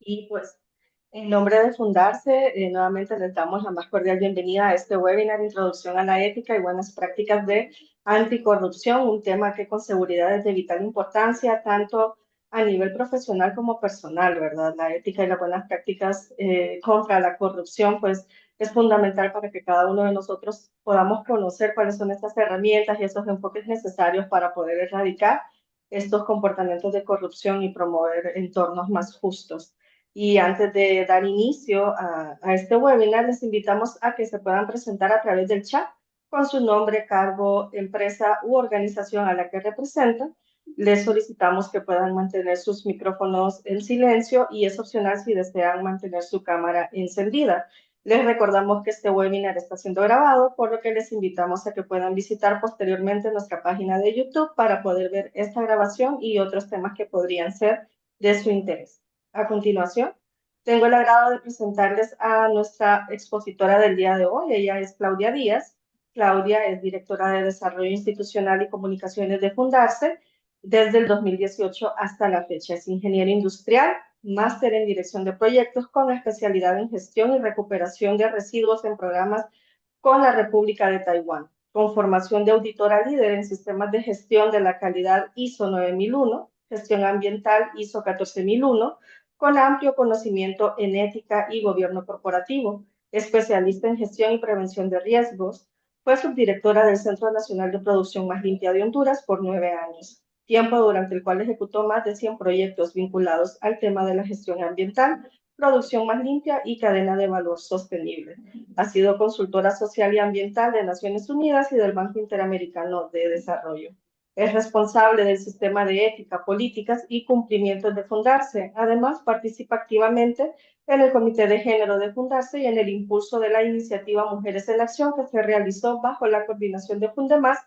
Y pues, en nombre de Fundarse, nuevamente les damos la más cordial bienvenida a este webinar, Introducción a la Ética y Buenas Prácticas de Anticorrupción, un tema que con seguridad es de vital importancia, tanto a nivel profesional como personal, ¿verdad? La ética y las buenas prácticas contra la corrupción, pues, es fundamental para que cada uno de nosotros podamos conocer cuáles son estas herramientas y esos enfoques necesarios para poder erradicar estos comportamientos de corrupción y promover entornos más justos. Y antes de dar inicio a este webinar, les invitamos a que se puedan presentar a través del chat con su nombre, cargo, empresa u organización a la que representan. Les solicitamos que puedan mantener sus micrófonos en silencio y es opcional si desean mantener su cámara encendida. Les recordamos que este webinar está siendo grabado, por lo que les invitamos a que puedan visitar posteriormente nuestra página de YouTube para poder ver esta grabación y otros temas que podrían ser de su interés. A continuación, tengo el agrado de presentarles a nuestra expositora del día de hoy. Ella es Claudia Díaz. Claudia es directora de Desarrollo Institucional y Comunicaciones de Fundarse desde el 2018 hasta la fecha. Es ingeniera industrial, máster en dirección de proyectos con especialidad en gestión y recuperación de residuos en programas con la República de Taiwán, con formación de auditora líder en sistemas de gestión de la calidad ISO 9001, gestión ambiental ISO 14001, con amplio conocimiento en ética y gobierno corporativo, especialista en gestión y prevención de riesgos. Fue subdirectora del Centro Nacional de Producción Más Limpia de Honduras por 9 años, tiempo durante el cual ejecutó más de 100 proyectos vinculados al tema de la gestión ambiental, producción más limpia y cadena de valor sostenible. Ha sido consultora social y ambiental de Naciones Unidas y del Banco Interamericano de Desarrollo. Es responsable del sistema de ética, políticas y cumplimientos de Fundarse. Además, participa activamente en el Comité de Género de Fundarse y en el impulso de la iniciativa Mujeres en Acción que se realizó bajo la coordinación de Fundemás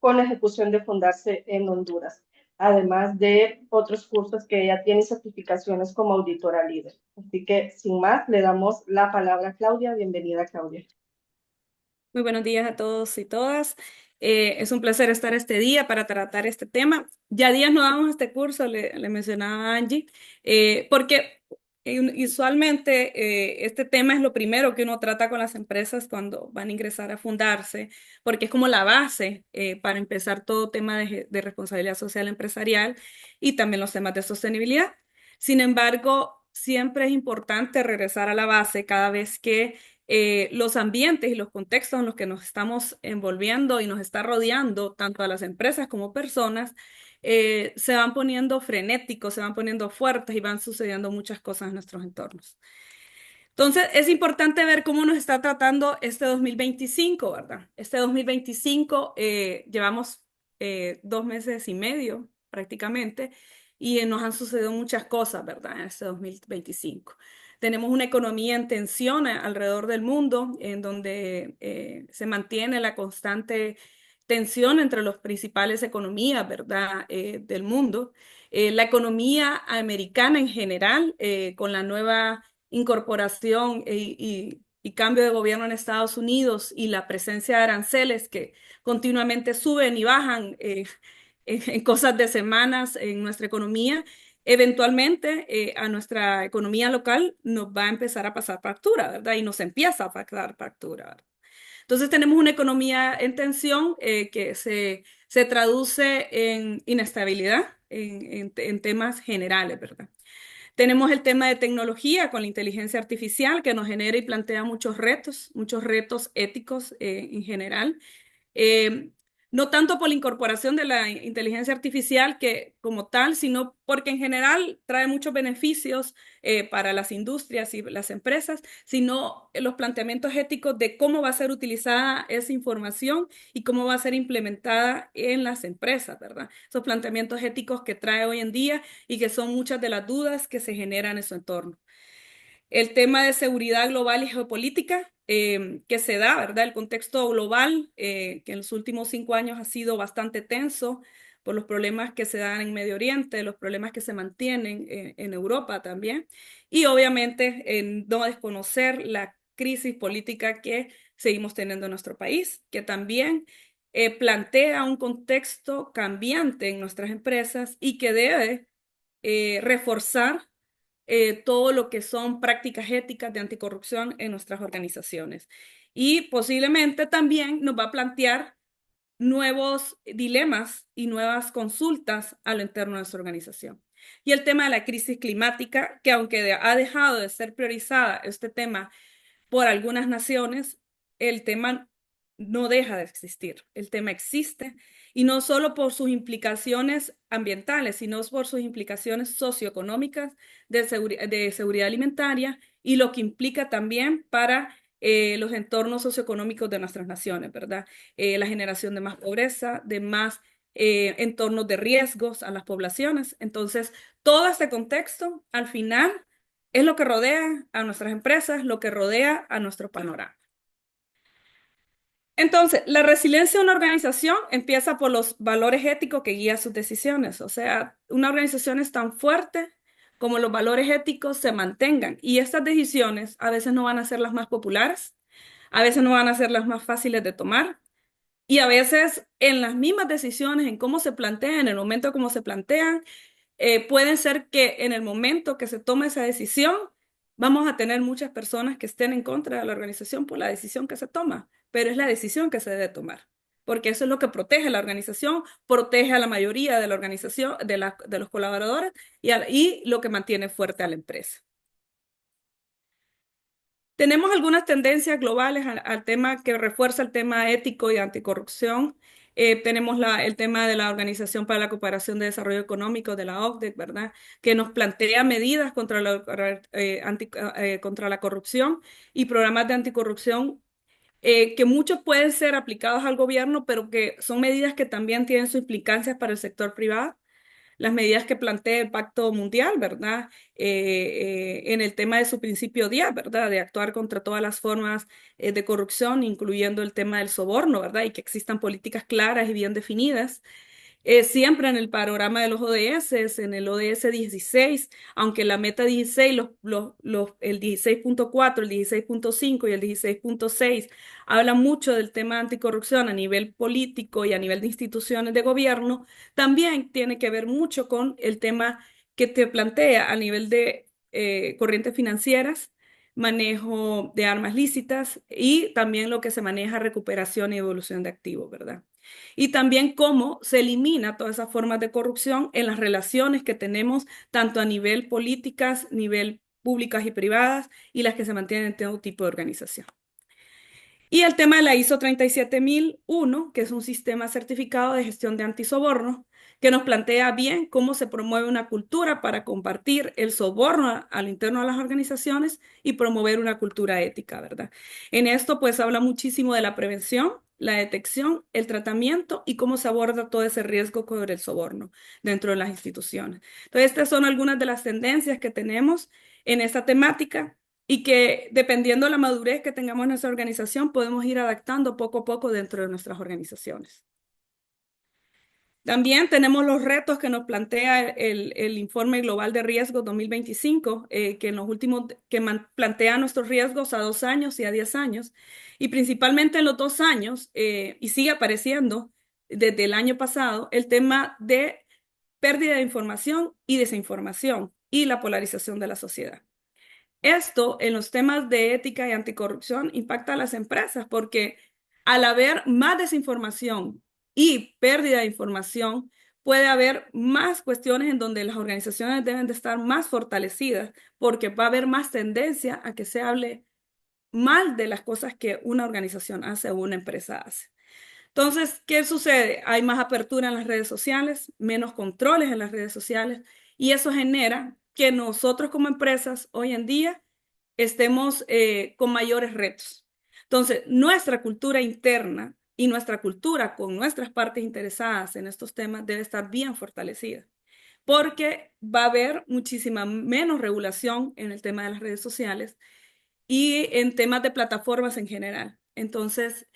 con la ejecución de Fundarse en Honduras, además de otros cursos que ella tiene certificaciones como auditora líder. Así que, sin más, le damos la palabra a Claudia. Bienvenida, Claudia. Muy buenos días a todos y todas. Es un placer estar este día para tratar este tema. Ya días no damos este curso, le mencionaba a Angie, porque usualmente este tema es lo primero que uno trata con las empresas cuando van a ingresar a fundarse, porque es como la base para empezar todo tema de responsabilidad social empresarial y también los temas de sostenibilidad. Sin embargo, siempre es importante regresar a la base cada vez que los ambientes y los contextos en los que nos estamos envolviendo y nos está rodeando, tanto a las empresas como personas, se van poniendo frenéticos, se van poniendo fuertes y van sucediendo muchas cosas en nuestros entornos. Entonces, es importante ver cómo nos está tratando este 2025, ¿verdad? Este 2025 llevamos 2 meses y medio prácticamente y nos han sucedido muchas cosas, ¿verdad? En este 2025. Tenemos una economía en tensión alrededor del mundo, en donde se mantiene la constante tensión entre las principales economías, ¿verdad? Del mundo. La economía americana en general, con la nueva incorporación y cambio de gobierno en Estados Unidos y la presencia de aranceles que continuamente suben y bajan en cosas de semanas en nuestra economía, eventualmente a nuestra economía local nos va a empezar a pasar factura, ¿verdad? Y nos empieza a pasar factura, ¿verdad? Entonces tenemos una economía en tensión que se traduce en inestabilidad en temas generales, ¿verdad? Tenemos el tema de tecnología con la inteligencia artificial que nos genera y plantea muchos retos éticos en general. Eh, no tanto por la incorporación de la inteligencia artificial que como tal, sino porque en general trae muchos beneficios para las industrias y las empresas, sino los planteamientos éticos de cómo va a ser utilizada esa información y cómo va a ser implementada en las empresas, ¿verdad? Esos planteamientos éticos que trae hoy en día y que son muchas de las dudas que se generan en su entorno. El tema de seguridad global y geopolítica que se da, ¿verdad? El contexto global que en los últimos 5 años ha sido bastante tenso por los problemas que se dan en Medio Oriente, los problemas que se mantienen en Europa también, y obviamente no desconocer la crisis política que seguimos teniendo en nuestro país, que también plantea un contexto cambiante en nuestras empresas y que debe reforzar todo lo que son prácticas éticas de anticorrupción en nuestras organizaciones. Y posiblemente también nos va a plantear nuevos dilemas y nuevas consultas a lo interno de nuestra organización. Y el tema de la crisis climática, que aunque ha dejado de ser priorizada este tema por algunas naciones, el tema no deja de existir. El tema existe y no solo por sus implicaciones ambientales, sino por sus implicaciones socioeconómicas de seguridad alimentaria y lo que implica también para los entornos socioeconómicos de nuestras naciones, ¿verdad? La generación de más pobreza, de más entornos de riesgos a las poblaciones. Entonces, todo este contexto, al final, es lo que rodea a nuestras empresas, lo que rodea a nuestro panorama. Entonces, la resiliencia de una organización empieza por los valores éticos que guían sus decisiones. O sea, una organización es tan fuerte como los valores éticos se mantengan. Y estas decisiones a veces no van a ser las más populares, a veces no van a ser las más fáciles de tomar. Y a veces en las mismas decisiones, en cómo se plantean, en el momento como se plantean, puede ser que en el momento que se tome esa decisión, vamos a tener muchas personas que estén en contra de la organización por la decisión que se toma, pero es la decisión que se debe tomar, porque eso es lo que protege a la organización, protege a la mayoría de la organización, de los colaboradores y lo que mantiene fuerte a la empresa. Tenemos algunas tendencias globales al tema que refuerza el tema ético y anticorrupción. Tenemos el tema de la Organización para la Cooperación de Desarrollo Económico, de la OCDE, ¿verdad? Que nos plantea medidas contra la corrupción y programas de anticorrupción que muchos pueden ser aplicados al gobierno, pero que son medidas que también tienen sus implicancias para el sector privado. Las medidas que plantea el Pacto Mundial, ¿verdad? En el tema de su principio 10, ¿verdad? De actuar contra todas las formas de corrupción, incluyendo el tema del soborno, ¿verdad? Y que existan políticas claras y bien definidas siempre en el panorama de los ODS, en el ODS 16, aunque la meta 16, el 16.4, el 16.5 y el 16.6 hablan mucho del tema anticorrupción a nivel político y a nivel de instituciones de gobierno, también tiene que ver mucho con el tema que te plantea a nivel de corrientes financieras, manejo de armas lícitas y también lo que se maneja recuperación y evolución de activos, ¿verdad? Y también cómo se elimina todas esas formas de corrupción en las relaciones que tenemos, tanto a nivel políticas, nivel públicas y privadas, y las que se mantienen en todo tipo de organización. Y el tema de la ISO 37001, que es un sistema certificado de gestión de antisoborno, que nos plantea bien cómo se promueve una cultura para compartir el soborno al interno de las organizaciones y promover una cultura ética, ¿verdad? En esto pues habla muchísimo de la prevención, la detección, el tratamiento y cómo se aborda todo ese riesgo sobre el soborno dentro de las instituciones. Entonces, estas son algunas de las tendencias que tenemos en esta temática y que dependiendo de la madurez que tengamos en nuestra organización, podemos ir adaptando poco a poco dentro de nuestras organizaciones. También tenemos los retos que nos plantea el Informe Global de Riesgos 2025, que en los últimos, plantea nuestros riesgos a 2 años y a 10 años, y principalmente en los 2 años, y sigue apareciendo desde el año pasado, el tema de pérdida de información y desinformación y la polarización de la sociedad. Esto en los temas de ética y anticorrupción impacta a las empresas porque al haber más desinformación y pérdida de información, puede haber más cuestiones en donde las organizaciones deben de estar más fortalecidas porque va a haber más tendencia a que se hable mal de las cosas que una organización hace o una empresa hace. Entonces, ¿qué sucede? Hay más apertura en las redes sociales, menos controles en las redes sociales y eso genera que nosotros como empresas hoy en día estemos con mayores retos. Entonces, nuestra cultura interna y nuestra cultura con nuestras partes interesadas en estos temas debe estar bien fortalecida, porque va a haber muchísima menos regulación en el tema de las redes sociales y en temas de plataformas en general. Entonces,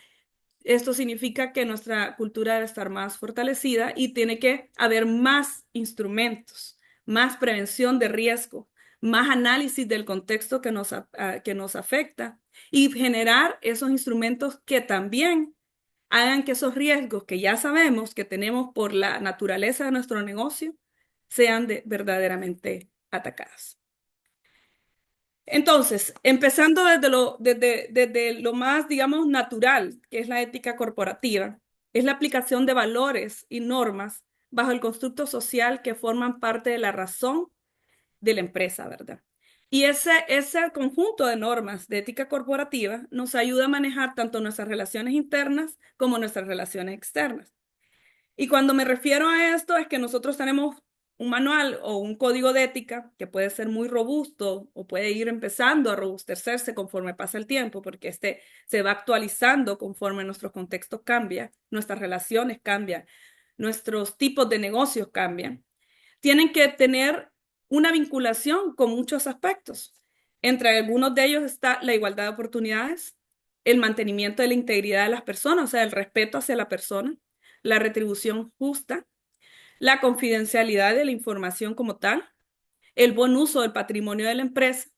esto significa que nuestra cultura debe estar más fortalecida y tiene que haber más instrumentos, más prevención de riesgo, más análisis del contexto que nos afecta y generar esos instrumentos que también hagan que esos riesgos que ya sabemos que tenemos por la naturaleza de nuestro negocio sean verdaderamente atacados. Entonces, empezando desde lo más, digamos, natural, que es la ética corporativa, es la aplicación de valores y normas bajo el constructo social que forman parte de la razón de la empresa, ¿verdad? Y ese conjunto de normas de ética corporativa nos ayuda a manejar tanto nuestras relaciones internas como nuestras relaciones externas. Y cuando me refiero a esto es que nosotros tenemos un manual o un código de ética que puede ser muy robusto o puede ir empezando a robustecerse conforme pasa el tiempo, porque este se va actualizando conforme nuestro contexto cambia, nuestras relaciones cambian, nuestros tipos de negocios cambian. Tienen que tener una vinculación con muchos aspectos. Entre algunos de ellos está la igualdad de oportunidades, el mantenimiento de la integridad de las personas, o sea, el respeto hacia la persona, la retribución justa, la confidencialidad de la información como tal, el buen uso del patrimonio de la empresa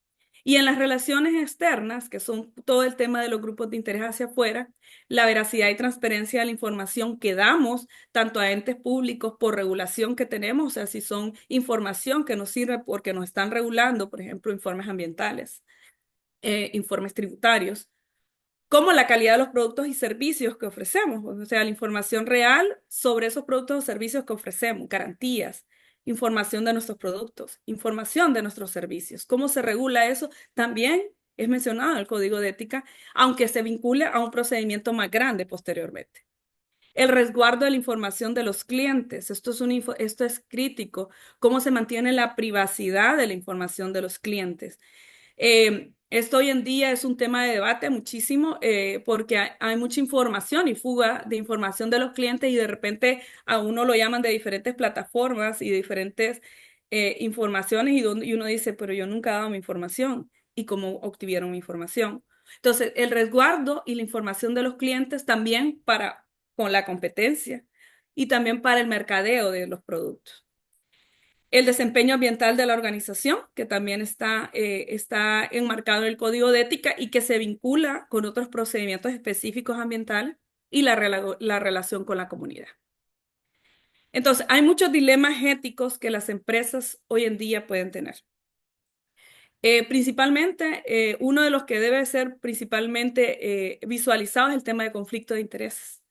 y en las relaciones externas, que son todo el tema de los grupos de interés hacia afuera, la veracidad y transparencia de la información que damos tanto a entes públicos por regulación que tenemos, o sea, si son información que nos sirve porque nos están regulando, por ejemplo, informes ambientales, informes tributarios, como la calidad de los productos y servicios que ofrecemos, o sea, la información real sobre esos productos o servicios que ofrecemos, garantías, información de nuestros productos, información de nuestros servicios. ¿Cómo se regula eso? También es mencionado en el Código de Ética, aunque se vincule a un procedimiento más grande posteriormente. El resguardo de la información de los clientes, esto es crítico, cómo se mantiene la privacidad de la información de los clientes. Esto hoy en día es un tema de debate muchísimo porque hay mucha información y fuga de información de los clientes y de repente a uno lo llaman de diferentes plataformas y de diferentes informaciones y uno dice, pero yo nunca he dado mi información y cómo obtuvieron mi información. Entonces, el resguardo y la información de los clientes también para con la competencia y también para el mercadeo de los productos. El desempeño ambiental de la organización, que también está enmarcado en el código de ética y que se vincula con otros procedimientos específicos ambientales y la relación con la comunidad. Entonces, hay muchos dilemas éticos que las empresas hoy en día pueden tener. Principalmente, uno de los que debe ser principalmente visualizado es el tema de conflicto de intereses.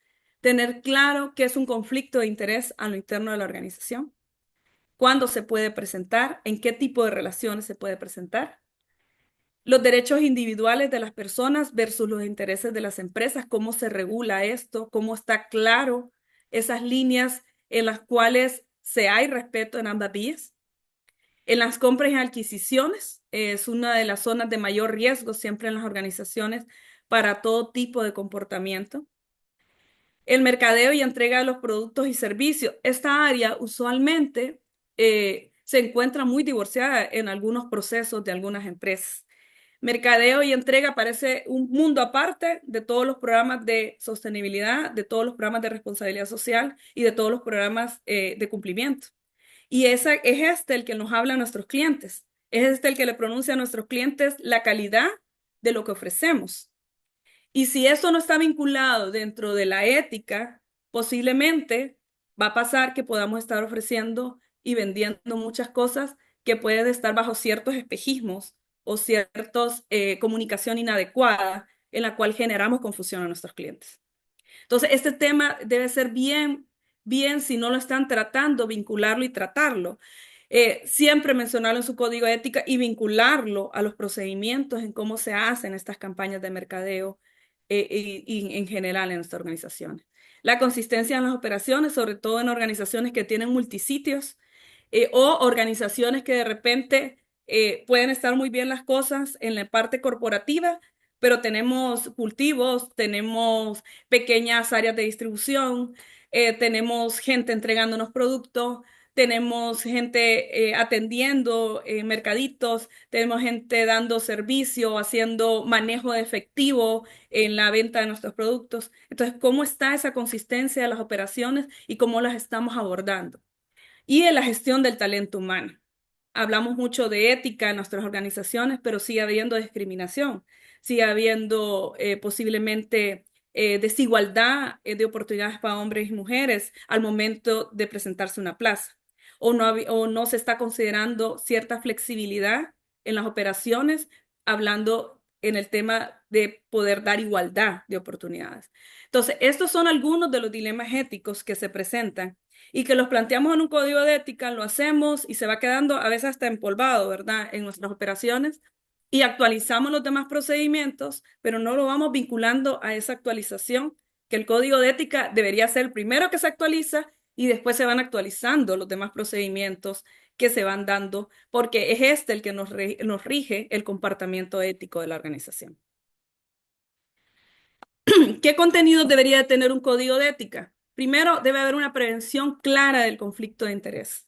Tener claro qué es un conflicto de interés a lo interno de la organización, cuándo se puede presentar, en qué tipo de relaciones se puede presentar, los derechos individuales de las personas versus los intereses de las empresas, cómo se regula esto, cómo está claro esas líneas en las cuales se hay respeto en ambas vías. En las compras y adquisiciones es una de las zonas de mayor riesgo siempre en las organizaciones para todo tipo de comportamiento. El mercadeo y entrega de los productos y servicios. Esta área usualmente se encuentra muy divorciada en algunos procesos de algunas empresas. Mercadeo y entrega parece un mundo aparte de todos los programas de sostenibilidad, de todos los programas de responsabilidad social y de todos los programas de cumplimiento. Y es este el que nos habla a nuestros clientes. Es este el que le pronuncia a nuestros clientes la calidad de lo que ofrecemos. Y si esto no está vinculado dentro de la ética, posiblemente va a pasar que podamos estar ofreciendo y vendiendo muchas cosas que pueden estar bajo ciertos espejismos o ciertos comunicación inadecuada en la cual generamos confusión a nuestros clientes. Entonces, este tema debe ser bien, si no lo están tratando, vincularlo y tratarlo. Siempre mencionarlo en su código de ética y vincularlo a los procedimientos en cómo se hacen estas campañas de mercadeo y en general en nuestra organización. La consistencia en las operaciones, sobre todo en organizaciones que tienen multisitios o organizaciones que de repente pueden estar muy bien las cosas en la parte corporativa, pero tenemos cultivos, tenemos pequeñas áreas de distribución, tenemos gente entregándonos productos, tenemos gente atendiendo mercaditos, tenemos gente dando servicio, haciendo manejo de efectivo en la venta de nuestros productos. Entonces, ¿cómo está esa consistencia de las operaciones y cómo las estamos abordando? Y en la gestión del talento humano. Hablamos mucho de ética en nuestras organizaciones, pero sigue habiendo discriminación, sigue habiendo posiblemente desigualdad de oportunidades para hombres y mujeres al momento de presentarse una plaza, o no se está considerando cierta flexibilidad en las operaciones hablando en el tema de poder dar igualdad de oportunidades. Entonces, estos son algunos de los dilemas éticos que se presentan y que los planteamos en un código de ética, lo hacemos y se va quedando a veces hasta empolvado, ¿verdad?, en nuestras operaciones y actualizamos los demás procedimientos, pero no lo vamos vinculando a esa actualización, que el código de ética debería ser el primero que se actualiza y después se van actualizando los demás procedimientos que se van dando, porque es este el que nos rige el comportamiento ético de la organización. ¿Qué contenido debería de tener un código de ética? Primero, debe haber una prevención clara del conflicto de interés.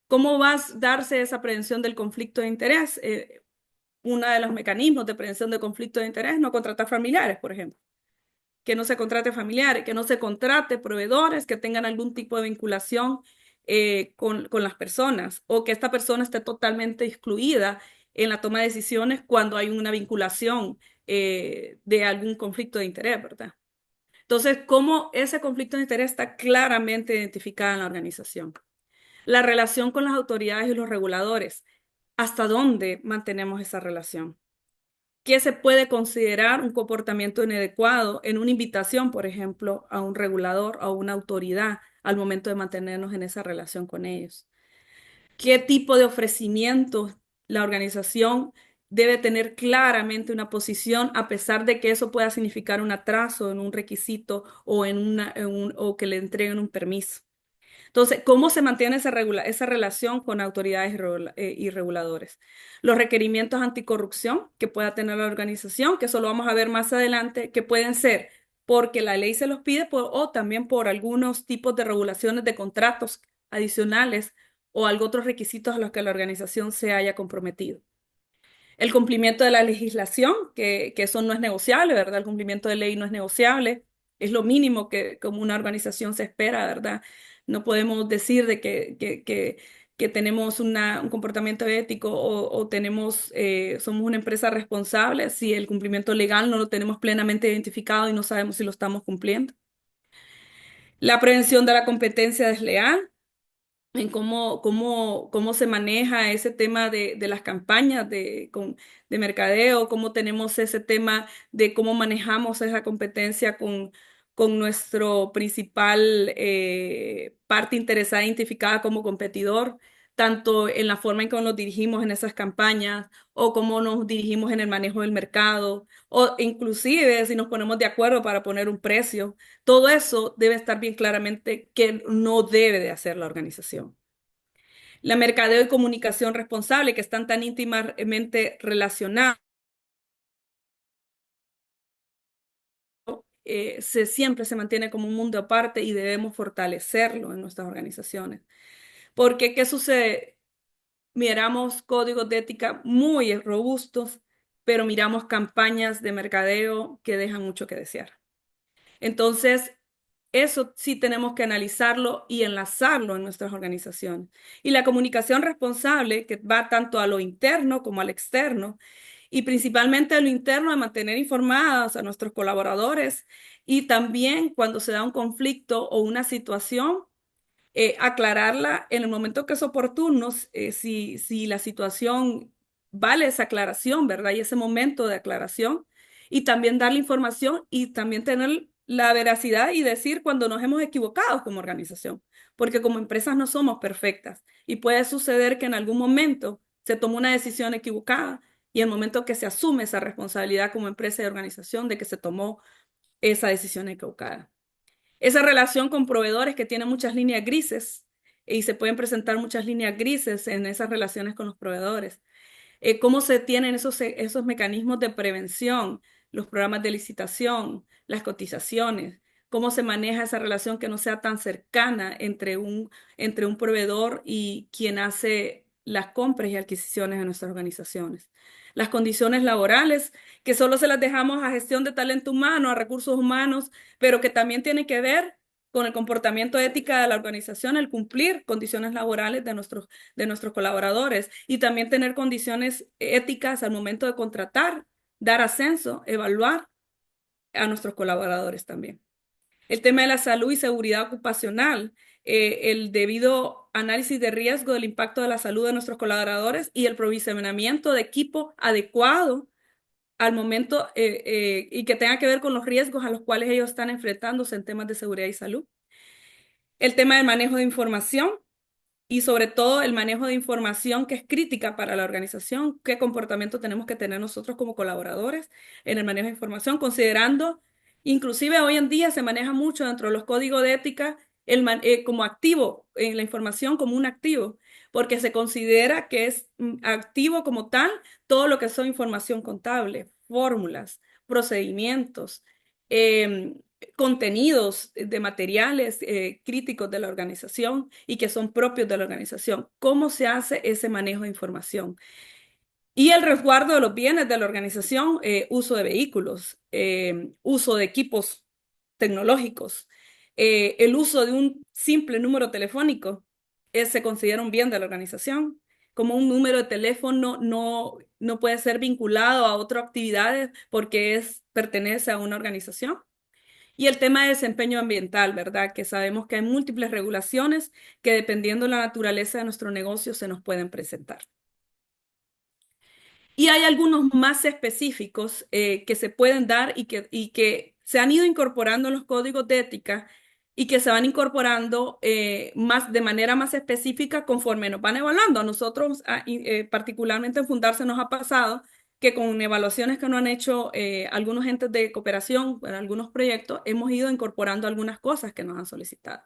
¿Cómo va a darse esa prevención del conflicto de interés? Uno de los mecanismos de prevención de conflicto de interés es no contratar familiares, por ejemplo. Que no se contrate familiares, que no se contrate proveedores que tengan algún tipo de vinculación con las personas o que esta persona esté totalmente excluida en la toma de decisiones cuando hay una vinculación de algún conflicto de interés, ¿verdad? Entonces, ¿cómo ese conflicto de interés está claramente identificado en la organización? La relación con las autoridades y los reguladores. ¿Hasta dónde mantenemos esa relación? ¿Qué se puede considerar un comportamiento inadecuado en una invitación, por ejemplo, a un regulador o a una autoridad al momento de mantenernos en esa relación con ellos? ¿Qué tipo de ofrecimientos la organización debe tener claramente una posición a pesar de que eso pueda significar un atraso en un requisito o, o que le entreguen un permiso? Entonces, ¿cómo se mantiene esa relación con autoridades y reguladores? Los requerimientos anticorrupción que pueda tener la organización, que eso lo vamos a ver más adelante, que pueden ser porque la ley se los pide o también por algunos tipos de regulaciones de contratos adicionales o algo otros requisitos a los que la organización se haya comprometido. El cumplimiento de la legislación, que eso no es negociable, ¿verdad? El cumplimiento de ley no es negociable, es lo mínimo que como una organización se espera, ¿verdad? No podemos decir de que tenemos un comportamiento ético o tenemos, somos una empresa responsable si el cumplimiento legal no lo tenemos plenamente identificado y no sabemos si lo estamos cumpliendo. La prevención de la competencia desleal, en cómo se maneja ese tema de las campañas de mercadeo, cómo tenemos ese tema de cómo manejamos esa competencia con nuestro principal parte interesada identificada como competidor, tanto en la forma en que nos dirigimos en esas campañas o cómo nos dirigimos en el manejo del mercado o inclusive si nos ponemos de acuerdo para poner un precio. Todo eso debe estar bien claramente que no debe de hacer la organización. La mercadeo y comunicación responsable, que están tan íntimamente relacionados, siempre se mantiene como un mundo aparte y debemos fortalecerlo en nuestras organizaciones. Porque, ¿qué sucede? Miramos códigos de ética muy robustos, pero miramos campañas de mercadeo que dejan mucho que desear. Entonces, eso sí tenemos que analizarlo y enlazarlo en nuestras organizaciones. Y la comunicación responsable, que va tanto a lo interno como al externo, y principalmente a lo interno, de mantener informados a nuestros colaboradores y también cuando se da un conflicto o una situación, aclararla en el momento que es oportuno, si la situación vale esa aclaración, ¿verdad? Y ese momento de aclaración, y también darle información y también tener la veracidad y decir cuando nos hemos equivocado como organización, porque como empresas no somos perfectas y puede suceder que en algún momento se tomó una decisión equivocada y el momento que se asume esa responsabilidad como empresa y organización de que se tomó esa decisión equivocada. Esa relación con proveedores que tiene muchas líneas grises y se pueden presentar muchas líneas grises en esas relaciones con los proveedores. ¿Cómo se tienen esos mecanismos de prevención, los programas de licitación, las cotizaciones? ¿Cómo se maneja esa relación que no sea tan cercana entre un proveedor y quien hace las compras y adquisiciones en nuestras organizaciones? Las condiciones laborales, que solo se las dejamos a gestión de talento humano, a recursos humanos, pero que también tienen que ver con el comportamiento ético de la organización, el cumplir condiciones laborales de nuestros colaboradores y también tener condiciones éticas al momento de contratar, dar ascenso, evaluar a nuestros colaboradores también. El tema de la salud y seguridad ocupacional, el debido análisis de riesgo del impacto de la salud de nuestros colaboradores y el provisionamiento de equipo adecuado al momento y que tenga que ver con los riesgos a los cuales ellos están enfrentándose en temas de seguridad y salud. El tema del manejo de información y sobre todo el manejo de información que es crítica para la organización, qué comportamiento tenemos que tener nosotros como colaboradores en el manejo de información, considerando, inclusive hoy en día se maneja mucho dentro de los códigos de ética como activo, en la información como un activo, porque se considera que es activo como tal todo lo que son información contable, fórmulas, procedimientos, em, contenidos de materiales críticos de la organización y que son propios de la organización. ¿Cómo se hace ese manejo de información? Y el resguardo de los bienes de la organización, uso de vehículos, uso de equipos tecnológicos, el uso de un simple número telefónico, se considera un bien de la organización. Como un número de teléfono no puede ser vinculado a otras actividades porque pertenece a una organización. Y el tema de desempeño ambiental, ¿verdad? Que sabemos que hay múltiples regulaciones que dependiendo de la naturaleza de nuestro negocio se nos pueden presentar. Y hay algunos más específicos que se pueden dar y que se han ido incorporando en los códigos de ética y que se van incorporando de manera más específica conforme nos van evaluando. A nosotros, particularmente en Fundarse, nos ha pasado que con evaluaciones que nos han hecho algunos entes de cooperación en algunos proyectos, hemos ido incorporando algunas cosas que nos han solicitado.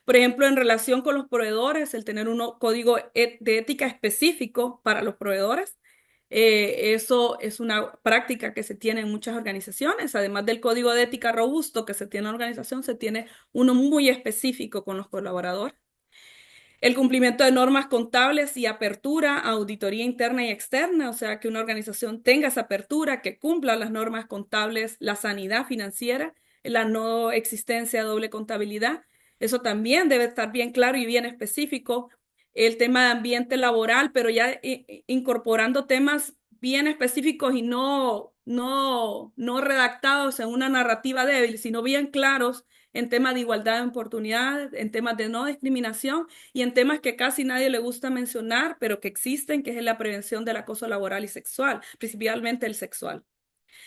Por ejemplo, en relación con los proveedores, el tener un código de ética específico para los proveedores. Eso es una práctica que se tiene en muchas organizaciones. Además del código de ética robusto que se tiene en la organización, se tiene uno muy específico con los colaboradores. El cumplimiento de normas contables y apertura, auditoría interna y externa, o sea, que una organización tenga esa apertura, que cumpla las normas contables, la sanidad financiera, la no existencia de doble contabilidad. Eso también debe estar bien claro y bien específico. El tema de ambiente laboral, pero ya incorporando temas bien específicos y no redactados en una narrativa débil, sino bien claros en temas de igualdad de oportunidades, en temas de no discriminación y en temas que casi nadie le gusta mencionar, pero que existen, que es la prevención del acoso laboral y sexual, principalmente el sexual.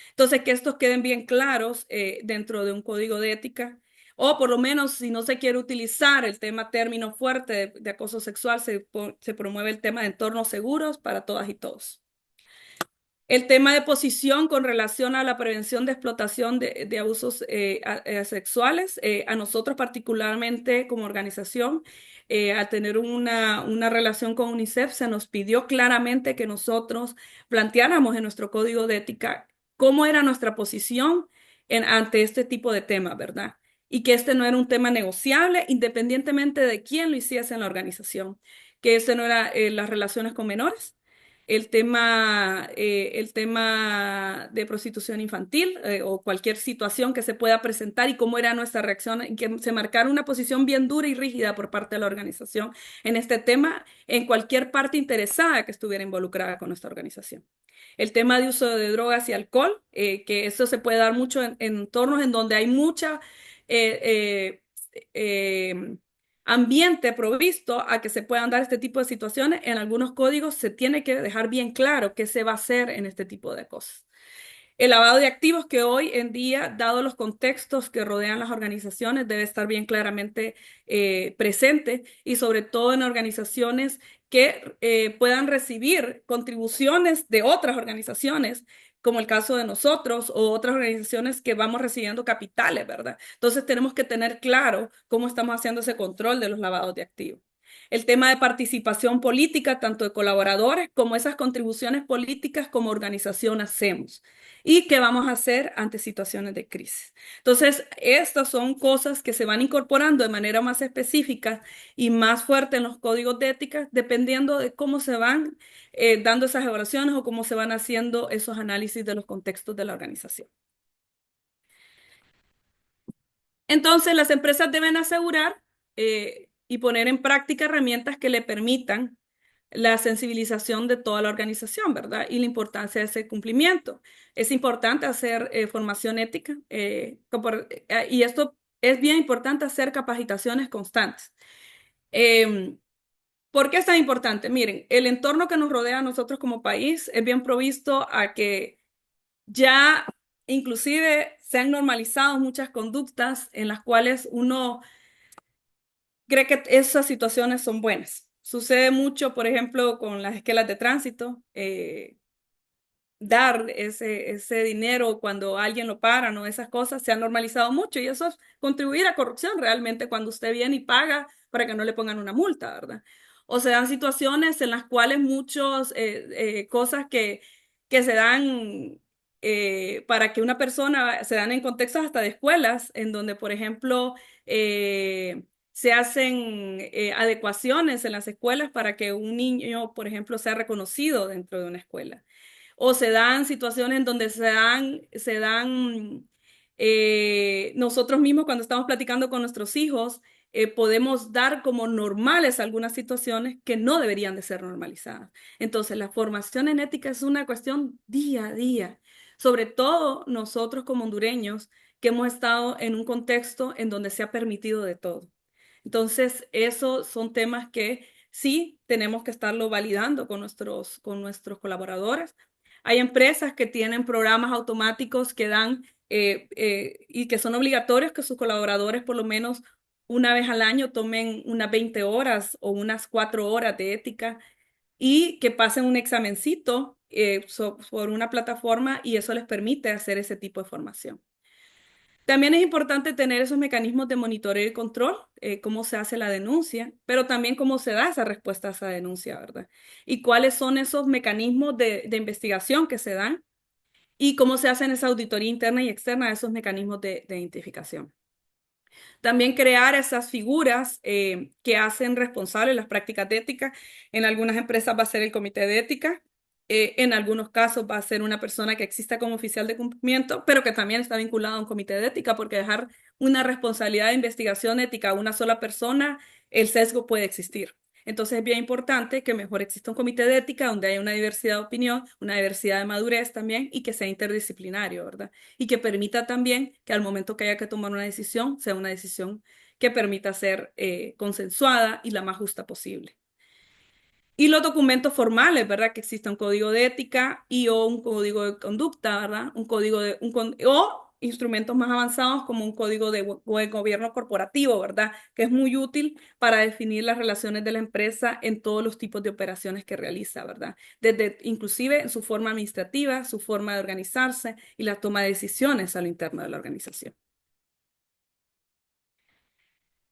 Entonces, que estos queden bien claros dentro de un código de ética, o por lo menos si no se quiere utilizar el tema término fuerte de acoso sexual, se promueve el tema de entornos seguros para todas y todos. El tema de posición con relación a la prevención de explotación de abusos sexuales, a nosotros particularmente como organización, al tener una relación con UNICEF, se nos pidió claramente que nosotros planteáramos en nuestro código de ética cómo era nuestra posición ante este tipo de temas, ¿verdad? Y que este no era un tema negociable independientemente de quién lo hiciese en la organización, que este no era las relaciones con menores, el tema de prostitución infantil o cualquier situación que se pueda presentar y cómo era nuestra reacción y que se marcara una posición bien dura y rígida por parte de la organización en este tema en cualquier parte interesada que estuviera involucrada con nuestra organización. El tema de uso de drogas y alcohol, que eso se puede dar mucho en entornos en donde hay mucha eh, ambiente provisto a que se puedan dar este tipo de situaciones. En algunos códigos se tiene que dejar bien claro qué se va a hacer en este tipo de cosas. El lavado de activos que hoy en día, dado los contextos que rodean las organizaciones, debe estar bien claramente presente y sobre todo en organizaciones que puedan recibir contribuciones de otras organizaciones, como el caso de nosotros o otras organizaciones que vamos recibiendo capitales, ¿verdad? Entonces tenemos que tener claro cómo estamos haciendo ese control de los lavados de activos. El tema de participación política, tanto de colaboradores como esas contribuciones políticas como organización hacemos y qué vamos a hacer ante situaciones de crisis. Entonces, estas son cosas que se van incorporando de manera más específica y más fuerte en los códigos de ética, dependiendo de cómo se van dando esas evaluaciones o cómo se van haciendo esos análisis de los contextos de la organización. Entonces, las empresas deben asegurar y poner en práctica herramientas que le permitan la sensibilización de toda la organización, ¿verdad? Y la importancia de ese cumplimiento. Es importante hacer formación ética y esto es bien importante hacer capacitaciones constantes. Em, ¿Por qué es tan importante? Miren, el entorno que nos rodea a nosotros como país es bien provisto a que ya inclusive se han normalizado muchas conductas en las cuales uno cree que esas situaciones son buenas. Sucede mucho, por ejemplo, con las esquelas de tránsito. Dar ese dinero cuando alguien lo para, ¿no? Esas cosas se han normalizado mucho y eso es contribuir a corrupción realmente cuando usted viene y paga para que no le pongan una multa, ¿verdad? O se dan situaciones en las cuales muchas cosas que se dan para que una persona, se dan en contextos hasta de escuelas, en donde, por ejemplo, se hacen adecuaciones en las escuelas para que un niño, por ejemplo, sea reconocido dentro de una escuela. O se dan situaciones en donde nosotros mismos cuando estamos platicando con nuestros hijos, podemos dar como normales algunas situaciones que no deberían de ser normalizadas. Entonces, la formación en ética es una cuestión día a día, sobre todo nosotros como hondureños que hemos estado en un contexto en donde se ha permitido de todo. Entonces, esos son temas que sí tenemos que estarlo validando con nuestros colaboradores. Hay empresas que tienen programas automáticos que dan y que son obligatorios que sus colaboradores por lo menos una vez al año tomen unas 20 horas o unas 4 horas de ética y que pasen un examencito por una plataforma y eso les permite hacer ese tipo de formación. También es importante tener esos mecanismos de monitoreo y control, cómo se hace la denuncia, pero también cómo se da esa respuesta a esa denuncia, ¿verdad? Y cuáles son esos mecanismos de investigación que se dan y cómo se hacen esa auditoría interna y externa de esos mecanismos de identificación. También crear esas figuras que hacen responsables las prácticas de ética. En algunas empresas va a ser el comité de ética, en algunos casos va a ser una persona que exista como oficial de cumplimiento, pero que también está vinculado a un comité de ética, porque dejar una responsabilidad de investigación ética a una sola persona, el sesgo puede existir. Entonces es bien importante que mejor exista un comité de ética donde haya una diversidad de opinión, una diversidad de madurez también y que sea interdisciplinario, ¿verdad? Y que permita también que al momento que haya que tomar una decisión, sea una decisión que permita ser consensuada y la más justa posible. Y los documentos formales, ¿verdad? Que exista un código de ética y o un código de conducta, ¿verdad? O instrumentos más avanzados como un código de gobierno corporativo, ¿verdad? Que es muy útil para definir las relaciones de la empresa en todos los tipos de operaciones que realiza, ¿verdad? Desde inclusive en su forma administrativa, su forma de organizarse y la toma de decisiones a lo interno de la organización.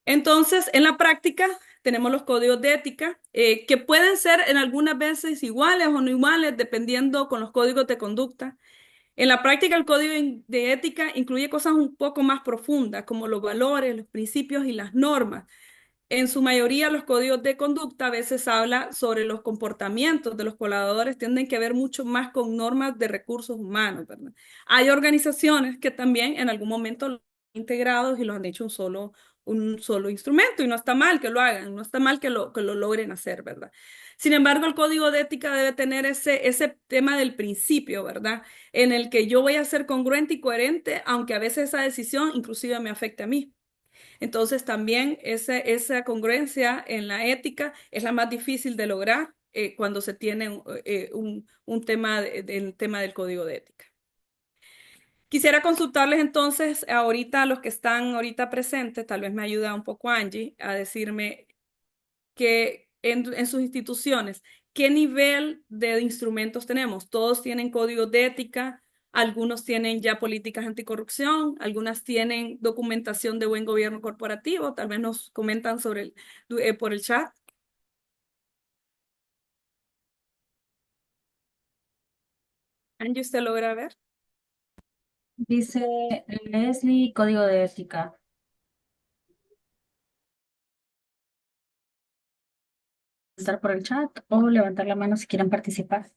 Entonces, en la práctica tenemos los códigos de ética que pueden ser en algunas veces iguales o no iguales, dependiendo con los códigos de conducta. En la práctica, el código de ética incluye cosas un poco más profundas, como los valores, los principios y las normas. En su mayoría, los códigos de conducta a veces habla sobre los comportamientos de los colaboradores, tienden que ver mucho más con normas de recursos humanos, ¿verdad? Hay organizaciones que también en algún momento lo han integrado y los han hecho un solo instrumento y no está mal que lo hagan, no está mal que lo logren hacer, ¿verdad? Sin embargo, el código de ética debe tener ese tema del principio, ¿verdad? En el que yo voy a ser congruente y coherente, aunque a veces esa decisión inclusive me afecte a mí. Entonces también esa congruencia en la ética es la más difícil de lograr cuando se tiene un tema del tema del código de ética. Quisiera consultarles entonces ahorita a los que están ahorita presentes, tal vez me ayuda un poco Angie a decirme que en sus instituciones, ¿qué nivel de instrumentos tenemos? Todos tienen códigos de ética, algunos tienen ya políticas anticorrupción, algunas tienen documentación de buen gobierno corporativo, tal vez nos comentan por el chat. Angie, ¿usted logra ver? Dice Leslie, código de ética. Estar por el chat o levantar la mano si quieren participar.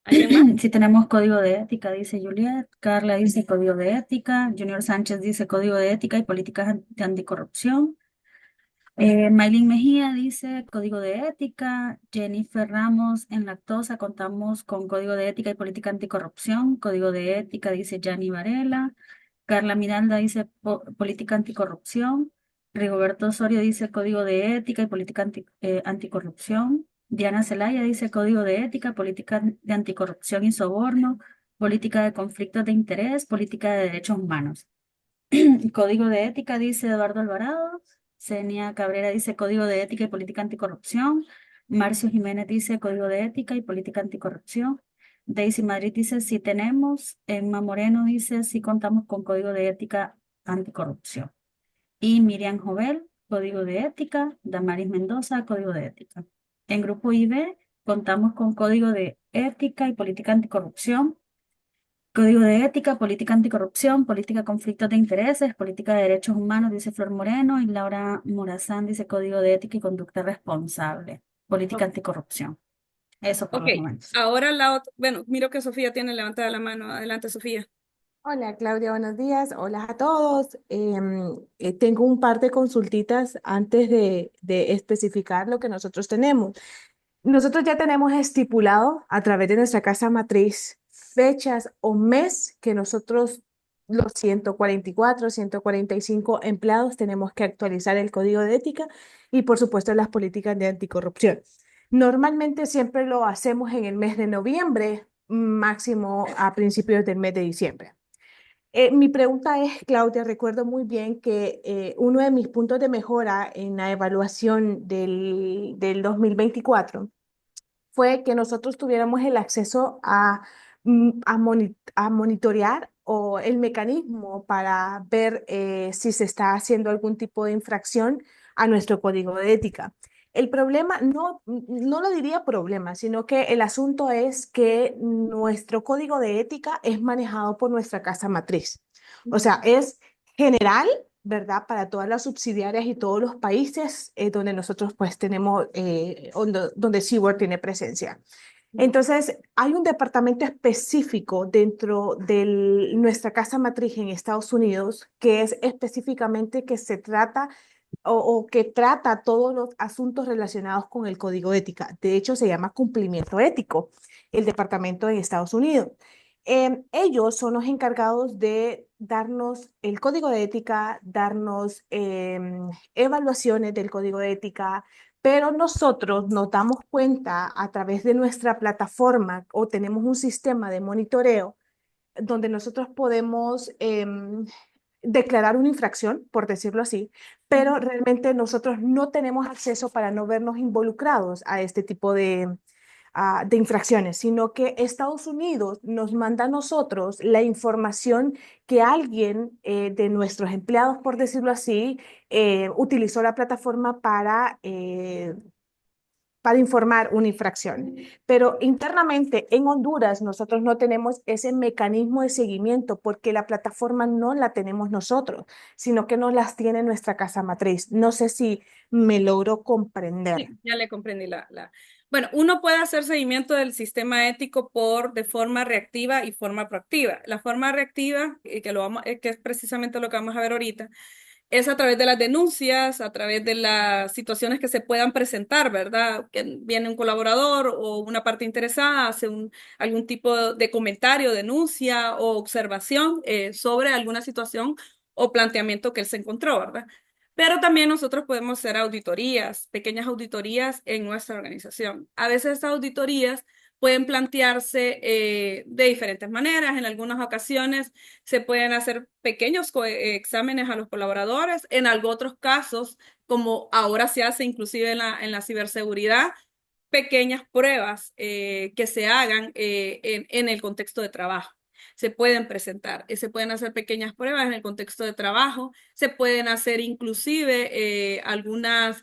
¿Alguien más? Si tenemos código de ética, dice Juliet. Carla dice código de ética. Junior Sánchez dice código de ética y políticas de anticorrupción. Maylin Mejía dice código de ética. Jennifer Ramos, en lactosa contamos con código de ética y política anticorrupción. Código de ética, dice Gianni Varela. Carla Miranda dice política anticorrupción. Rigoberto Osorio dice código de ética y política anticorrupción. Diana Zelaya dice código de ética, política de anticorrupción y soborno, política de conflictos de interés, política de derechos humanos. Código de ética dice Eduardo Alvarado. Senia Cabrera dice código de ética y política anticorrupción. Marcio Jiménez dice código de ética y política anticorrupción. Daisy Madrid dice sí tenemos. Emma Moreno dice sí contamos con código de ética anticorrupción. Y Miriam Jovel, código de ética. Damaris Mendoza, código de ética. En grupo IB contamos con código de ética y política anticorrupción. Código de ética, política anticorrupción, política de conflictos de intereses, política de derechos humanos, dice Flor Moreno, y Laura Morazán dice código de ética y conducta responsable, política Ok, anticorrupción. Eso por ok. los momentos. Ahora la otra, bueno, miro que Sofía tiene levantada la mano. Adelante, Sofía. Hola Claudia, buenos días. Hola a todos. Tengo un par de consultitas antes de especificar lo que nosotros tenemos. Nosotros ya tenemos estipulado a través de nuestra casa matriz fechas o mes que nosotros, los 144, 145 empleados, tenemos que actualizar el código de ética y por supuesto las políticas de anticorrupción. Normalmente siempre lo hacemos en el mes de noviembre, máximo a principios del mes de diciembre. Mi pregunta es, Claudia, recuerdo muy bien que uno de mis puntos de mejora en la evaluación del 2024 fue que nosotros tuviéramos el acceso a monitorear o el mecanismo para ver si se está haciendo algún tipo de infracción a nuestro código de ética. El problema, no lo diría problema, sino que el asunto es que nuestro código de ética es manejado por nuestra casa matriz. O sea, es general, ¿verdad? Para todas las subsidiarias y todos los países donde nosotros pues tenemos, donde SeaWorld tiene presencia. Entonces, hay un departamento específico dentro de nuestra casa matriz en Estados Unidos que es específicamente que se trata o que trata todos los asuntos relacionados con el código de ética. De hecho, se llama cumplimiento ético, el departamento en Estados Unidos. Ellos son los encargados de darnos el código de ética, darnos evaluaciones del código de ética, pero nosotros nos damos cuenta a través de nuestra plataforma o tenemos un sistema de monitoreo donde nosotros podemos declarar una infracción, por decirlo así, pero realmente nosotros no tenemos acceso para no vernos involucrados a este tipo de infracciones, sino que Estados Unidos nos manda a nosotros la información que alguien de nuestros empleados, por decirlo así, utilizó la plataforma para informar una infracción. Pero internamente en Honduras nosotros no tenemos ese mecanismo de seguimiento porque la plataforma no la tenemos nosotros, sino que nos las tiene nuestra casa matriz. No sé si me logro comprender. Sí, ya le comprendí Bueno, uno puede hacer seguimiento del sistema ético de forma reactiva y forma proactiva. La forma reactiva, que es precisamente lo que vamos a ver ahorita, es a través de las denuncias, a través de las situaciones que se puedan presentar, ¿verdad? Que viene un colaborador o una parte interesada, hace algún tipo de comentario, denuncia o observación sobre alguna situación o planteamiento que él se encontró, ¿verdad? Pero también nosotros podemos hacer auditorías, pequeñas auditorías en nuestra organización. A veces estas auditorías pueden plantearse de diferentes maneras. En algunas ocasiones se pueden hacer pequeños exámenes a los colaboradores. En otros casos, como ahora se hace inclusive en la ciberseguridad, pequeñas pruebas que se hagan en el contexto de trabajo. Se pueden presentar, se pueden hacer pequeñas pruebas en el contexto de trabajo, se pueden hacer inclusive algunas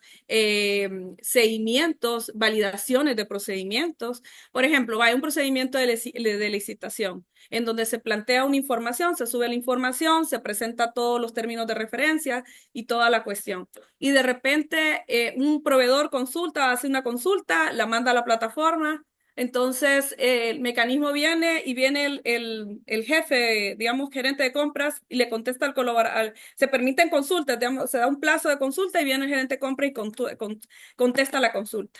seguimientos, validaciones de procedimientos. Por ejemplo, hay un procedimiento de licitación en donde se plantea una información, se sube la información, se presenta todos los términos de referencia y toda la cuestión. Y de repente un proveedor hace una consulta, la manda a la plataforma. Entonces, el mecanismo viene y viene el jefe, digamos, gerente de compras y le contesta al colaborador. Se permiten consultas, digamos, se da un plazo de consulta y viene el gerente de compras y contesta la consulta.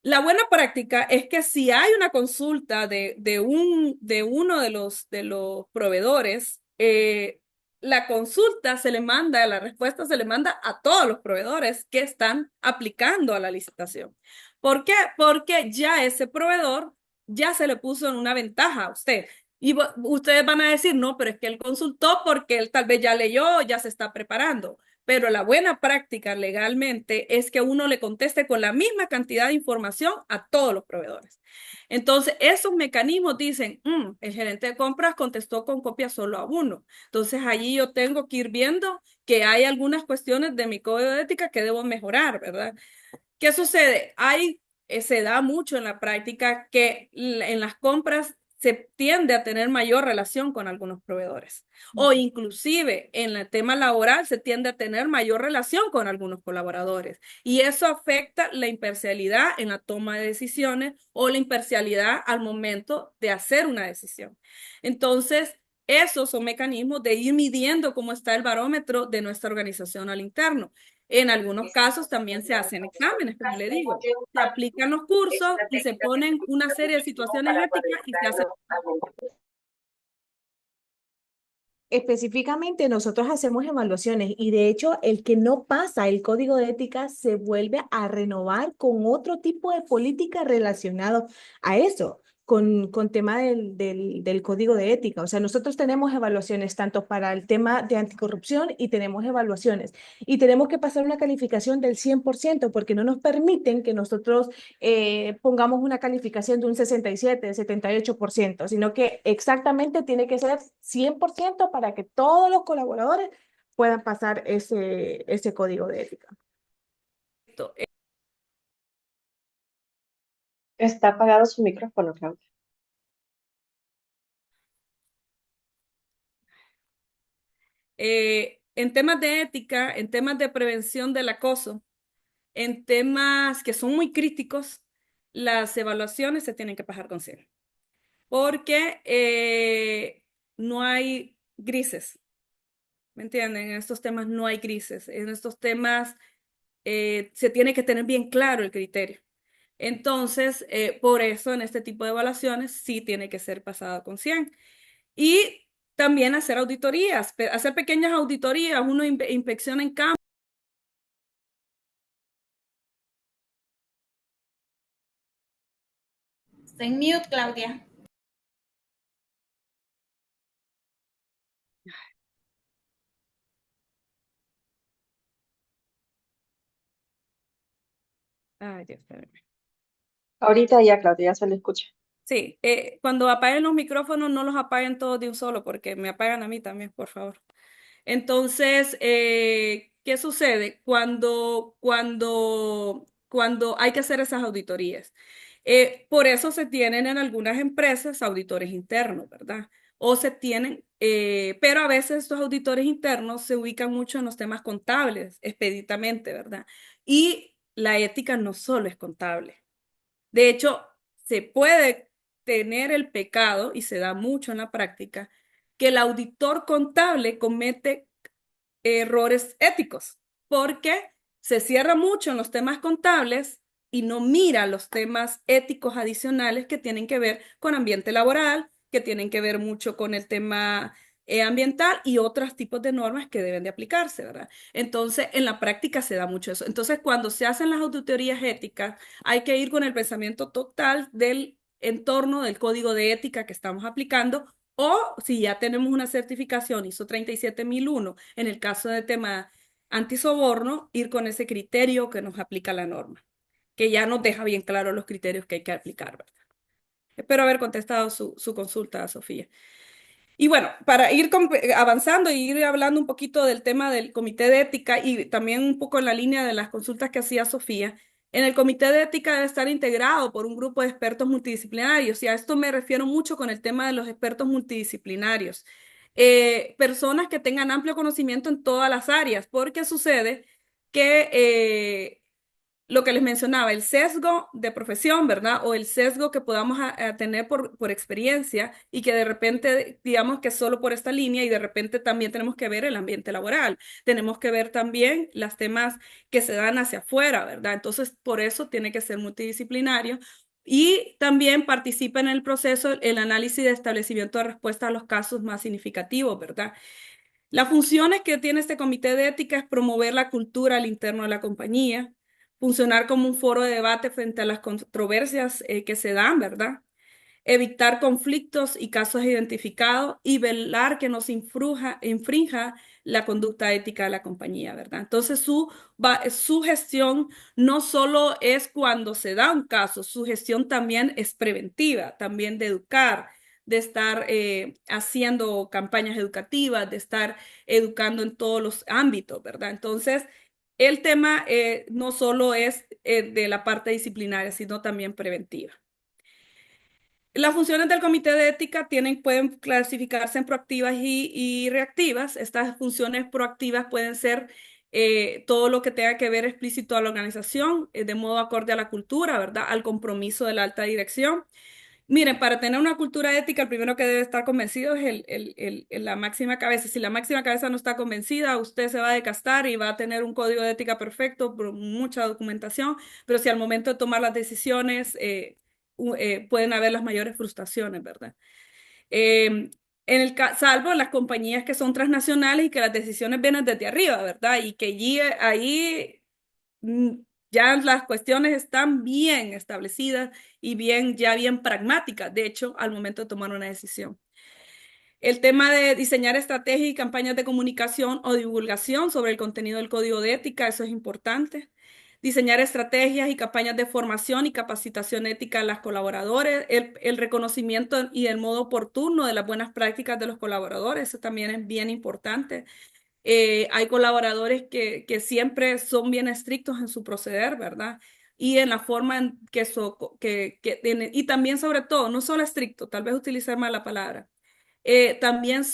La buena práctica es que si hay una consulta de uno de los proveedores, la consulta se le manda, la respuesta se le manda a todos los proveedores que están aplicando a la licitación. ¿Por qué? Porque ya ese proveedor ya se le puso en una ventaja a usted. Y ustedes van a decir, no, pero es que él consultó porque él tal vez ya leyó, ya se está preparando. Pero la buena práctica legalmente es que uno le conteste con la misma cantidad de información a todos los proveedores. Entonces, esos mecanismos dicen, el gerente de compras contestó con copia solo a uno. Entonces, allí yo tengo que ir viendo que hay algunas cuestiones de mi código de ética que debo mejorar, ¿verdad? ¿Qué sucede? Se da mucho en la práctica que en las compras se tiende a tener mayor relación con algunos proveedores o inclusive en el tema laboral se tiende a tener mayor relación con algunos colaboradores y eso afecta la imparcialidad en la toma de decisiones o la imparcialidad al momento de hacer una decisión. Entonces, esos son mecanismos de ir midiendo cómo está el barómetro de nuestra organización al interno. En algunos casos también se hacen exámenes, como le digo, se aplican los cursos y se ponen una serie de situaciones éticas y se hacen. Específicamente, nosotros hacemos evaluaciones y de hecho el que no pasa el código de ética se vuelve a renovar con otro tipo de política relacionado a eso, con tema del código de ética. O sea, nosotros tenemos evaluaciones tanto para el tema de anticorrupción y tenemos evaluaciones y tenemos que pasar una calificación del 100% porque no nos permiten que nosotros pongamos una calificación de un 67, 78%, sino que exactamente tiene que ser 100% para que todos los colaboradores puedan pasar ese código de ética. Está apagado su micrófono, Claudia. En temas de ética, en temas de prevención del acoso, en temas que son muy críticos, las evaluaciones se tienen que pasar con 100, porque no hay grises, ¿me entienden? En estos temas no hay grises, en estos temas se tiene que tener bien claro el criterio. Entonces, por eso en este tipo de evaluaciones sí tiene que ser pasado con 100. Y también hacer auditorías, hacer pequeñas auditorías, uno inspecciona en campo. Está en mute, Claudia. Ay, Dios, espérame. Ahorita ya, Claudia, ya se le escucha. Sí, cuando apaguen los micrófonos, no los apaguen todos de un solo, porque me apagan a mí también, por favor. Entonces, ¿qué sucede? Cuando hay que hacer esas auditorías. Por eso se tienen en algunas empresas auditores internos, ¿verdad? O se tienen, pero a veces estos auditores internos se ubican mucho en los temas contables, expeditamente, ¿verdad? Y la ética no solo es contable. De hecho, se puede tener el pecado, y se da mucho en la práctica, que el auditor contable comete errores éticos, porque se cierra mucho en los temas contables y no mira los temas éticos adicionales que tienen que ver con ambiente laboral, que tienen que ver mucho con el tema ambiental y otros tipos de normas que deben de aplicarse, ¿verdad? Entonces, en la práctica se da mucho eso. Entonces, cuando se hacen las auditorías éticas, hay que ir con el pensamiento total del entorno del código de ética que estamos aplicando o si ya tenemos una certificación ISO 37001, en el caso de tema antisoborno, ir con ese criterio que nos aplica la norma, que ya nos deja bien claro los criterios que hay que aplicar, ¿verdad? Espero haber contestado su consulta, Sofía. Y bueno, para ir avanzando y ir hablando un poquito del tema del comité de ética y también un poco en la línea de las consultas que hacía Sofía, en el comité de ética debe estar integrado por un grupo de expertos multidisciplinarios y a esto me refiero mucho con el tema de los expertos multidisciplinarios. Personas que tengan amplio conocimiento en todas las áreas, porque sucede que lo que les mencionaba, el sesgo de profesión, ¿verdad? O el sesgo que podamos a tener por experiencia y que de repente, digamos que solo por esta línea y de repente también tenemos que ver el ambiente laboral, tenemos que ver también los temas que se dan hacia afuera, ¿verdad? Entonces, por eso tiene que ser multidisciplinario. Y también participa en el proceso el análisis de establecimiento de respuesta a los casos más significativos, ¿verdad? Las funciones que tiene este comité de ética es promover la cultura al interno de la compañía, funcionar como un foro de debate frente a las controversias que se dan, ¿verdad? Evitar conflictos y casos identificados y velar que no se infrinja la conducta ética de la compañía, ¿verdad? Entonces, su gestión no solo es cuando se da un caso, su gestión también es preventiva, también de educar, de estar haciendo campañas educativas, de estar educando en todos los ámbitos, ¿verdad? Entonces, el tema no solo es de la parte disciplinaria, sino también preventiva. Las funciones del comité de ética pueden clasificarse en proactivas y reactivas. Estas funciones proactivas pueden ser todo lo que tenga que ver explícito a la organización, de modo acorde a la cultura, ¿verdad? Al compromiso de la alta dirección. Miren, para tener una cultura ética, el primero que debe estar convencido es la máxima cabeza. Si la máxima cabeza no está convencida, usted se va a desgastar y va a tener un código de ética perfecto, por mucha documentación, pero si al momento de tomar las decisiones pueden haber las mayores frustraciones, ¿verdad? Salvo las compañías que son transnacionales y que las decisiones vienen desde arriba, ¿verdad? Y que ahí ya las cuestiones están bien establecidas y ya bien pragmáticas, de hecho, al momento de tomar una decisión. El tema de diseñar estrategias y campañas de comunicación o divulgación sobre el contenido del código de ética, eso es importante. Diseñar estrategias y campañas de formación y capacitación ética a los colaboradores, el reconocimiento y el modo oportuno de las buenas prácticas de los colaboradores, eso también es bien importante. Hay colaboradores que siempre son bien estrictos en su proceder, ¿verdad? Y en la forma en y también sobre todo, no solo estricto, tal vez utilizar mal la palabra, también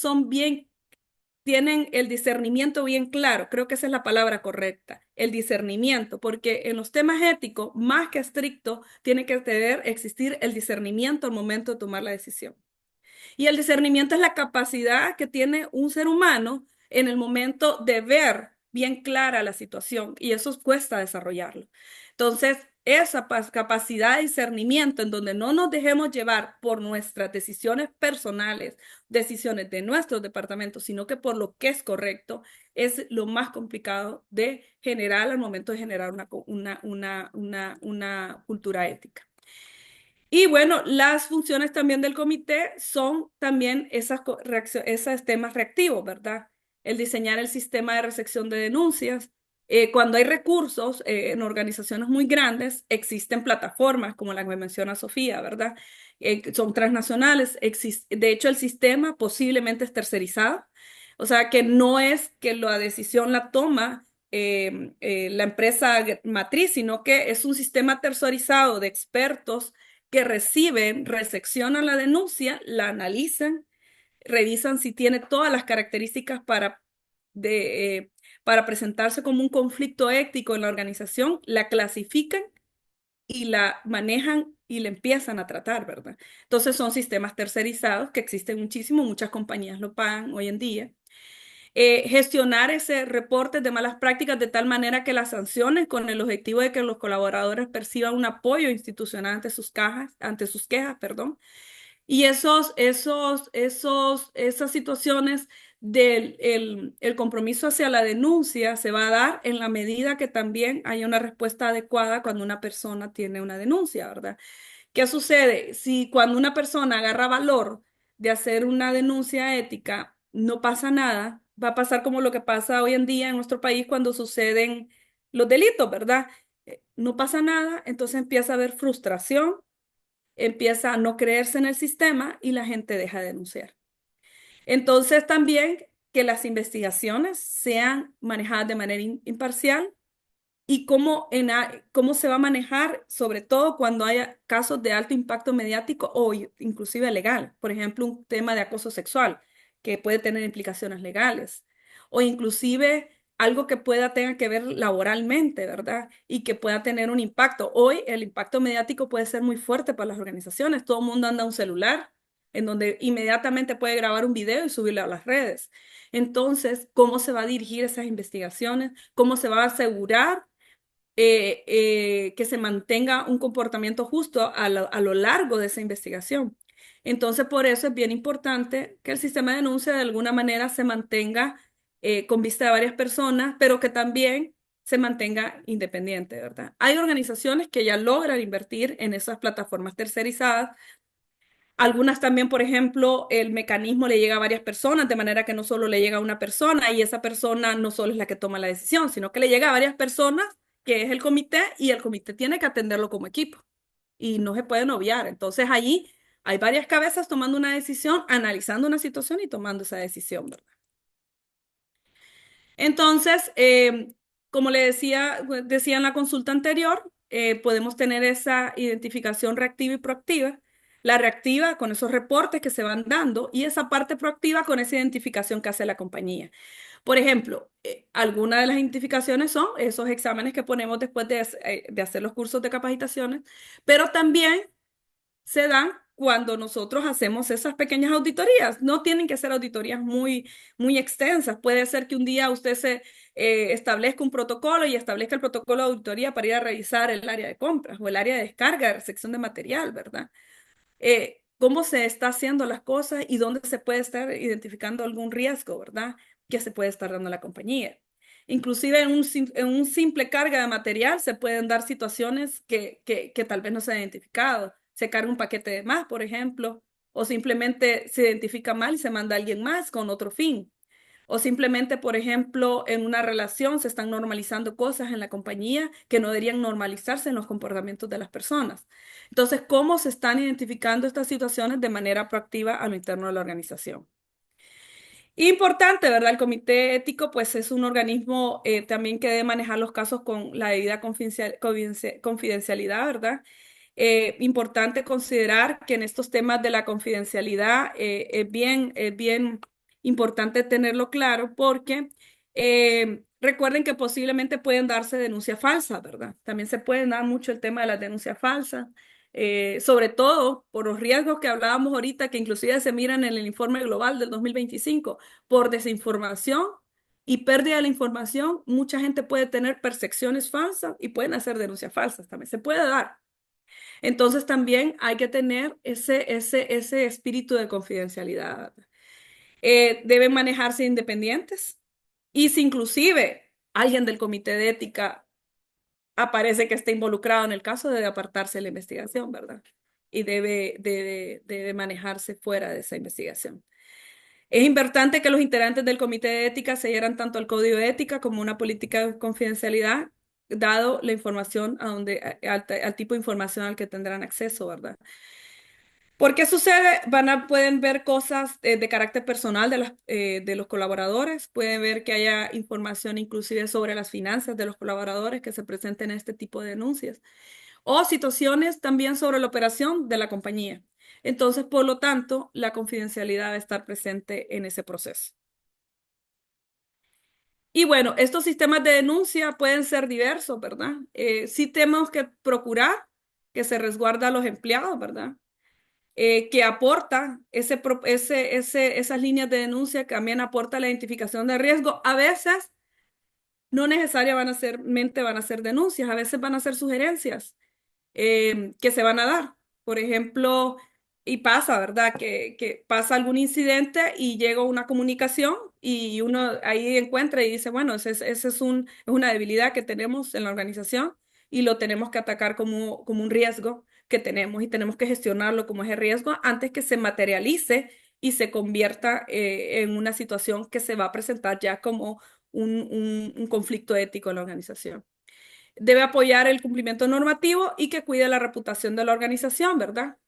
tienen el discernimiento bien claro, creo que esa es la palabra correcta, el discernimiento, porque en los temas éticos, más que estricto, tiene que existir el discernimiento al momento de tomar la decisión. Y el discernimiento es la capacidad que tiene un ser humano en el momento de ver bien clara la situación y eso cuesta desarrollarlo. Entonces, esa capacidad de discernimiento en donde no nos dejemos llevar por nuestras decisiones personales, decisiones de nuestros departamentos, sino que por lo que es correcto, es lo más complicado de generar al momento de generar una cultura ética. Y bueno, las funciones también del comité son también esos temas reactivos, ¿verdad? El diseñar el sistema de recepción de denuncias. Cuando hay recursos en organizaciones muy grandes, existen plataformas como la que menciona Sofía, ¿verdad? Son transnacionales. De hecho, el sistema posiblemente es tercerizado. O sea, que no es que la decisión la toma la empresa matriz, sino que es un sistema tercerizado de expertos que recepcionan la denuncia, la analizan, revisan si tiene todas las características para presentarse como un conflicto ético en la organización, la clasifican y la manejan y la empiezan a tratar, ¿verdad? Entonces son sistemas tercerizados que existen muchísimo, muchas compañías lo pagan hoy en día. Gestionar ese reporte de malas prácticas de tal manera que las sanciones con el objetivo de que los colaboradores perciban un apoyo institucional ante sus quejas, perdón. Y esas situaciones el compromiso hacia la denuncia se va a dar en la medida que también haya una respuesta adecuada cuando una persona tiene una denuncia, ¿verdad? ¿Qué sucede? Si cuando una persona agarra valor de hacer una denuncia ética, no pasa nada, va a pasar como lo que pasa hoy en día en nuestro país cuando suceden los delitos, ¿verdad? No pasa nada, entonces empieza a haber frustración, empieza a no creerse en el sistema y la gente deja de denunciar. Entonces también que las investigaciones sean manejadas de manera imparcial y cómo se va a manejar, sobre todo cuando haya casos de alto impacto mediático o inclusive legal. Por ejemplo, un tema de acoso sexual que puede tener implicaciones legales o inclusive algo que tenga que ver laboralmente, ¿verdad? Y que pueda tener un impacto. Hoy el impacto mediático puede ser muy fuerte para las organizaciones. Todo el mundo anda un celular en donde inmediatamente puede grabar un video y subirlo a las redes. Entonces, ¿cómo se va a dirigir esas investigaciones? ¿Cómo se va a asegurar que se mantenga un comportamiento justo a lo largo de esa investigación. Entonces, por eso es bien importante que el sistema de denuncia de alguna manera se mantenga con vista de varias personas, pero que también se mantenga independiente, ¿verdad? Hay organizaciones que ya logran invertir en esas plataformas tercerizadas. Algunas también, por ejemplo, el mecanismo le llega a varias personas, de manera que no solo le llega a una persona y esa persona no solo es la que toma la decisión, sino que le llega a varias personas, que es el comité, y el comité tiene que atenderlo como equipo y no se pueden obviar. Entonces allí hay varias cabezas tomando una decisión, analizando una situación y tomando esa decisión, ¿verdad? Entonces, como le decía en la consulta anterior, podemos tener esa identificación reactiva y proactiva. La reactiva con esos reportes que se van dando y esa parte proactiva con esa identificación que hace la compañía. Por ejemplo, algunas de las identificaciones son esos exámenes que ponemos después de hacer los cursos de capacitaciones, pero también se dan cuando nosotros hacemos esas pequeñas auditorías. No tienen que ser auditorías muy, muy extensas. Puede ser que un día usted se establezca un protocolo y establezca el protocolo de auditoría para ir a revisar el área de compras o el área de descarga, de recepción de material, ¿verdad? Cómo se está haciendo las cosas y dónde se puede estar identificando algún riesgo, ¿verdad? Que se puede estar dando a la compañía. Inclusive en un simple carga de material se pueden dar situaciones que tal vez no se han identificado. Se carga un paquete de más, por ejemplo, o simplemente se identifica mal y se manda a alguien más con otro fin. O simplemente, por ejemplo, en una relación se están normalizando cosas en la compañía que no deberían normalizarse en los comportamientos de las personas. Entonces, ¿cómo se están identificando estas situaciones de manera proactiva a lo interno de la organización? Importante, ¿verdad? El comité ético, pues es un organismo también que debe manejar los casos con la debida confidencialidad, ¿verdad? Importante considerar que en estos temas de la confidencialidad es bien importante tenerlo claro porque recuerden que posiblemente pueden darse denuncias falsas, ¿verdad? También se puede dar mucho el tema de las denuncias falsas. Sobre todo por los riesgos que hablábamos ahorita, que inclusive se miran en el informe global del 2025, por desinformación y pérdida de la información, mucha gente puede tener percepciones falsas y pueden hacer denuncias falsas, también se puede dar. Entonces también hay que tener ese espíritu de confidencialidad. Deben manejarse independientes y si inclusive alguien del comité de ética aparece que está involucrado en el caso, debe apartarse de la investigación, ¿verdad? Y debe manejarse fuera de esa investigación. Es importante que los integrantes del comité de ética se adhieran tanto al código de ética como una política de confidencialidad, dado la información al tipo de información al que tendrán acceso, ¿verdad? ¿Por qué sucede? Pueden ver cosas de carácter personal de los colaboradores, pueden ver que haya información inclusive sobre las finanzas de los colaboradores que se presenten en este tipo de denuncias, o situaciones también sobre la operación de la compañía. Entonces, por lo tanto, la confidencialidad debe estar presente en ese proceso. Y bueno, estos sistemas de denuncia pueden ser diversos, ¿verdad? Sí tenemos que procurar que se resguarda a los empleados, ¿verdad? Que aporta esas líneas de denuncia, que también aporta la identificación de riesgo. A veces no necesariamente van a ser denuncias, a veces van a ser sugerencias que se van a dar. Por ejemplo, y pasa, ¿verdad? Que pasa algún incidente y llega una comunicación y uno ahí encuentra y dice, bueno, es una debilidad que tenemos en la organización y lo tenemos que atacar como un riesgo que tenemos y tenemos que gestionarlo como ese riesgo antes que se materialice y se convierta en una situación que se va a presentar ya como un conflicto ético en la organización. Debe apoyar el cumplimiento normativo y que cuide la reputación de la organización, ¿verdad?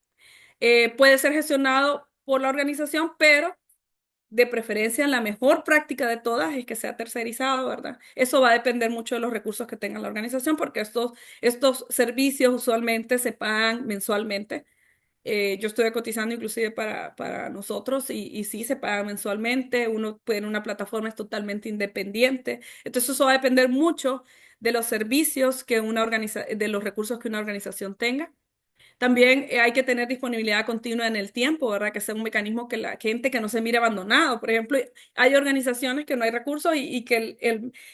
Puede ser gestionado por la organización, pero de preferencia la mejor práctica de todas es que sea tercerizado, ¿verdad? Eso va a depender mucho de los recursos que tenga la organización, porque estos servicios usualmente se pagan mensualmente. Yo estoy cotizando inclusive para nosotros y sí se paga mensualmente. Uno puede en una plataforma es totalmente independiente. Entonces eso va a depender mucho de los servicios de los recursos que una organización tenga. También hay que tener disponibilidad continua en el tiempo, ¿verdad? Que sea un mecanismo que la gente que no se mire abandonado. Por ejemplo, hay organizaciones que no hay recursos y que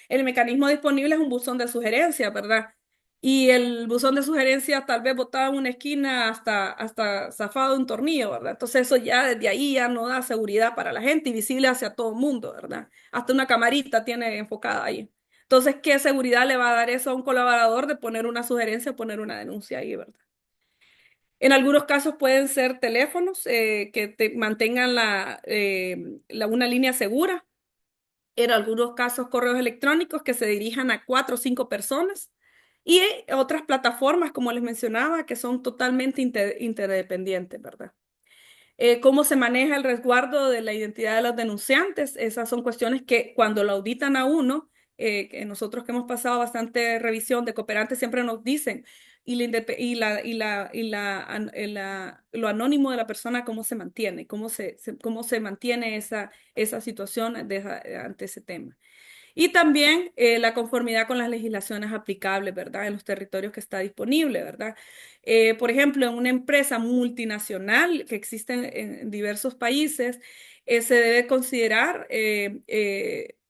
el mecanismo disponible es un buzón de sugerencias, ¿verdad? y el buzón de sugerencias tal vez botado en una esquina hasta zafado de un tornillo, ¿verdad? Entonces eso ya desde ahí ya no da seguridad para la gente y visible hacia todo el mundo, ¿verdad? Hasta una camarita tiene enfocada ahí. Entonces, ¿qué seguridad le va a dar eso a un colaborador de poner una sugerencia o poner una denuncia ahí, ¿verdad? En algunos casos pueden ser teléfonos que te mantengan una línea segura. En algunos casos, correos electrónicos que se dirijan a 4 o 5 personas. Y otras plataformas, como les mencionaba, que son totalmente interdependientes, ¿verdad? ¿Cómo se maneja el resguardo de la identidad de los denunciantes? Esas son cuestiones que cuando lo auditan a uno, que nosotros que hemos pasado bastante revisión de cooperantes siempre nos dicen, lo anónimo de la persona, cómo se mantiene, cómo se mantiene esa situación ante ese tema. Y también la conformidad con las legislaciones aplicables, ¿verdad? En los territorios que está disponible, ¿verdad? Por ejemplo, en una empresa multinacional que existe en diversos países, se debe considerar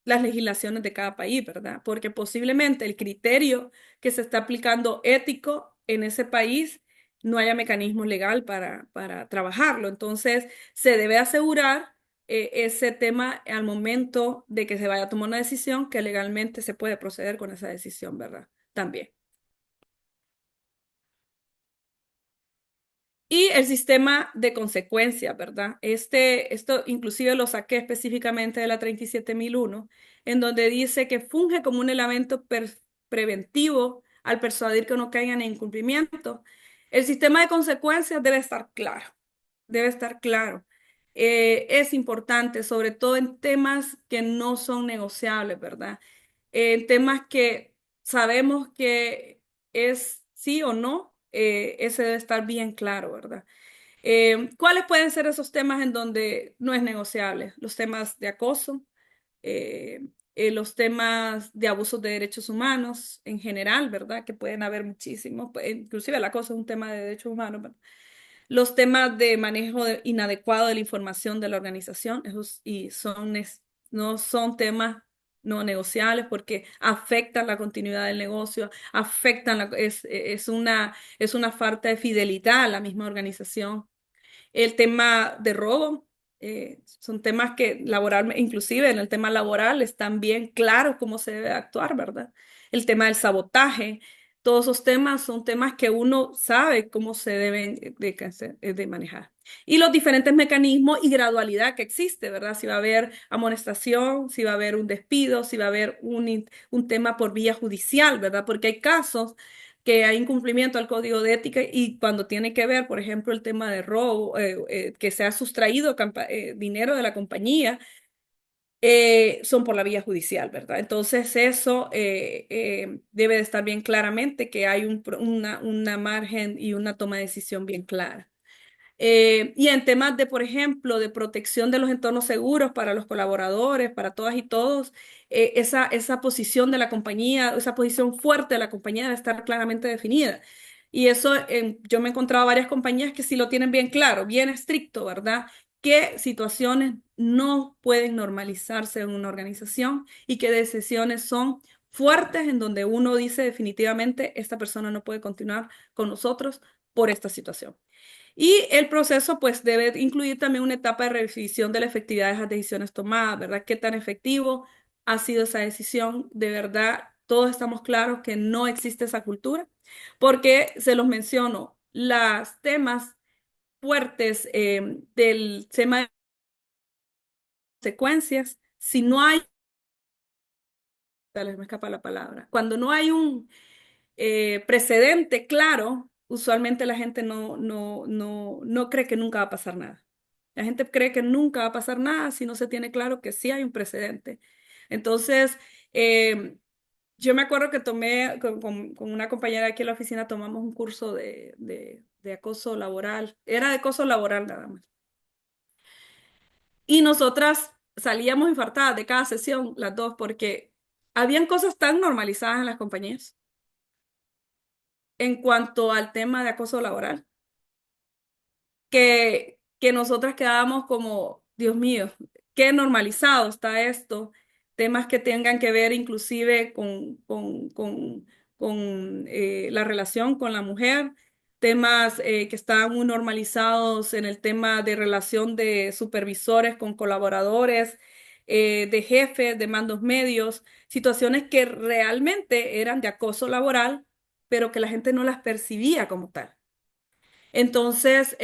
las legislaciones de cada país, ¿verdad? Porque posiblemente el criterio que se está aplicando ético en ese país no haya mecanismo legal para trabajarlo. Entonces, se debe asegurar ese tema al momento de que se vaya a tomar una decisión, que legalmente se puede proceder con esa decisión, ¿verdad? También. Y el sistema de consecuencias, ¿verdad? Esto inclusive lo saqué específicamente de la 37001, en donde dice que funge como un elemento preventivo al persuadir que no caigan en incumplimiento. El sistema de consecuencias debe estar claro, debe estar claro. Es importante, sobre todo en temas que no son negociables, ¿verdad? En temas que sabemos que es sí o no, ese debe estar bien claro, ¿verdad? ¿Cuáles pueden ser esos temas en donde no es negociable? Los temas de acoso, los temas de abusos de derechos humanos en general, ¿verdad? Que pueden haber muchísimos, inclusive el acoso es un tema de derechos humanos, ¿verdad? Los temas de manejo inadecuado de la información de la organización, esos no son temas no negociables porque afectan la continuidad del negocio, es una falta de fidelidad a la misma organización. El tema de robo, son temas que inclusive en el tema laboral están bien claros cómo se debe actuar, ¿verdad? El tema del sabotaje, todos esos temas son temas que uno sabe cómo se deben de manejar. Y los diferentes mecanismos y gradualidad que existe, ¿verdad? Si va a haber amonestación, si va a haber un despido, si va a haber un tema por vía judicial, ¿verdad? Porque hay casos que hay incumplimiento al código de ética y cuando tiene que ver, por ejemplo, el tema de robo, que se ha sustraído dinero de la compañía, son por la vía judicial, ¿verdad? Entonces eso debe de estar bien claramente que hay una margen y una toma de decisión bien clara. Y en temas de, por ejemplo, de protección de los entornos seguros para los colaboradores, para todas y todos, esa posición de la compañía, esa posición fuerte de la compañía debe estar claramente definida. Y eso, yo me he encontrado varias compañías que sí lo tienen bien claro, bien estricto, ¿verdad? Qué situaciones no pueden normalizarse en una organización y qué decisiones son fuertes en donde uno dice definitivamente esta persona no puede continuar con nosotros por esta situación. Y el proceso pues debe incluir también una etapa de revisión de la efectividad de esas decisiones tomadas, ¿verdad? ¿Qué tan efectivo ha sido esa decisión? De verdad, todos estamos claros que no existe esa cultura, porque se los menciono, los temas fuertes del tema de consecuencias, si no hay, tal vez me escapa la palabra, cuando no hay un precedente claro, usualmente la gente no cree que nunca va a pasar nada. La gente cree que nunca va a pasar nada si no se tiene claro que sí hay un precedente. Entonces, yo me acuerdo que tomé con una compañera aquí en la oficina, tomamos un curso de acoso laboral. Era de acoso laboral nada más. Y nosotras salíamos infartadas de cada sesión, las dos, porque habían cosas tan normalizadas en las compañías en cuanto al tema de acoso laboral, que nosotras quedábamos como, Dios mío, qué normalizado está esto, temas que tengan que ver inclusive la relación con la mujer, temas que están muy normalizados en el tema de relación de supervisores con colaboradores, de jefes, de mandos medios, situaciones que realmente eran de acoso laboral, pero que la gente no las percibía como tal. Entonces,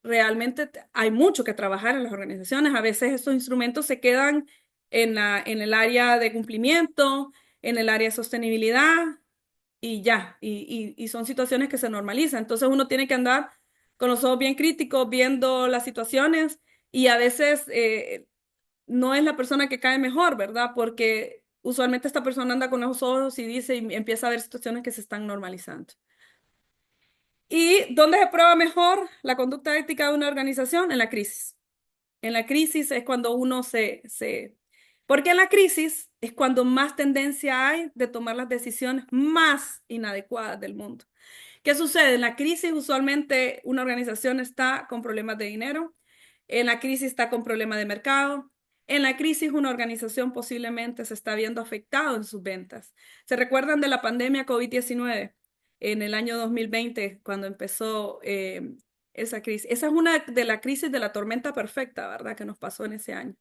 realmente hay mucho que trabajar en las organizaciones. A veces estos instrumentos se quedan en el área de cumplimiento, en el área de sostenibilidad y ya, y son situaciones que se normalizan. Entonces uno tiene que andar con los ojos bien críticos, viendo las situaciones y a veces no es la persona que cae mejor, ¿verdad? Porque usualmente esta persona anda con los ojos y dice y empieza a ver situaciones que se están normalizando. ¿Y dónde se prueba mejor la conducta ética de una organización? En la crisis. En la crisis es cuando uno Porque en la crisis es cuando más tendencia hay de tomar las decisiones más inadecuadas del mundo. ¿Qué sucede? En la crisis usualmente una organización está con problemas de dinero, en la crisis está con problemas de mercado, en la crisis una organización posiblemente se está viendo afectado en sus ventas. ¿Se recuerdan de la pandemia COVID-19 en el año 2020 cuando empezó esa crisis? Esa es una de las crisis de la tormenta perfecta, ¿verdad? Que nos pasó en ese año.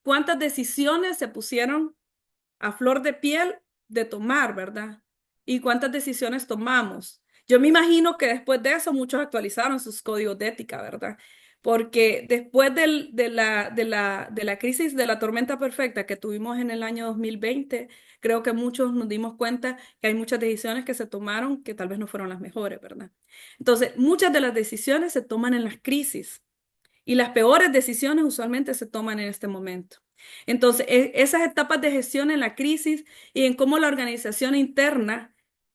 ¿Cuántas decisiones se pusieron a flor de piel de tomar, ¿verdad? ¿Y cuántas decisiones tomamos? Yo me imagino que después de eso muchos actualizaron sus códigos de ética, ¿verdad? Porque después de la crisis de la tormenta perfecta que tuvimos en el año 2020, creo que muchos nos dimos cuenta que hay muchas decisiones que se tomaron que tal vez no fueron las mejores, ¿verdad? Entonces, muchas de las decisiones se toman en las crisis y las peores decisiones usualmente se toman en este momento. Entonces, esas etapas de gestión en la crisis y en cómo la organización interna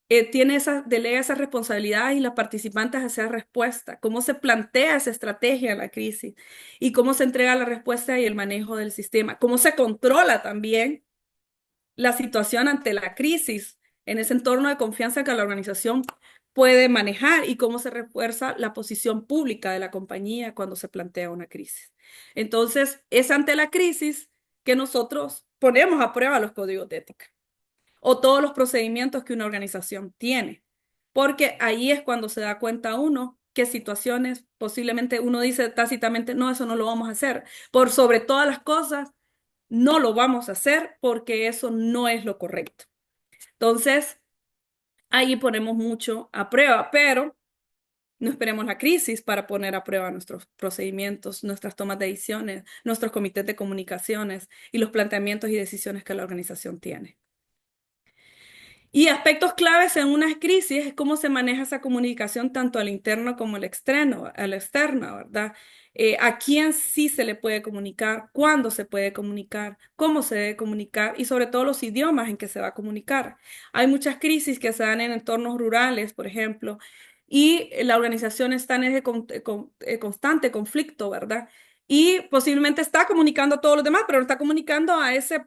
delega esas responsabilidades y las participantes hacer respuesta, cómo se plantea esa estrategia en la crisis y cómo se entrega la respuesta y el manejo del sistema, cómo se controla también la situación ante la crisis en ese entorno de confianza que la organización puede manejar y cómo se refuerza la posición pública de la compañía cuando se plantea una crisis. Entonces, es ante la crisis que nosotros ponemos a prueba los códigos de ética o todos los procedimientos que una organización tiene, porque ahí es cuando se da cuenta uno qué situaciones posiblemente uno dice tácitamente, no, eso no lo vamos a hacer. Por sobre todas las cosas, no lo vamos a hacer porque eso no es lo correcto. Entonces, ahí ponemos mucho a prueba, pero no esperemos la crisis para poner a prueba nuestros procedimientos, nuestras tomas de decisiones, nuestros comités de comunicaciones y los planteamientos y decisiones que la organización tiene. Y aspectos claves en una crisis es cómo se maneja esa comunicación tanto al interno como al externo, ¿verdad? A quién sí se le puede comunicar, cuándo se puede comunicar, cómo se debe comunicar y sobre todo los idiomas en que se va a comunicar. Hay muchas crisis que se dan en entornos rurales, por ejemplo, y la organización está en ese constante conflicto, ¿verdad? Y posiblemente está comunicando a todos los demás, pero no está comunicando a ese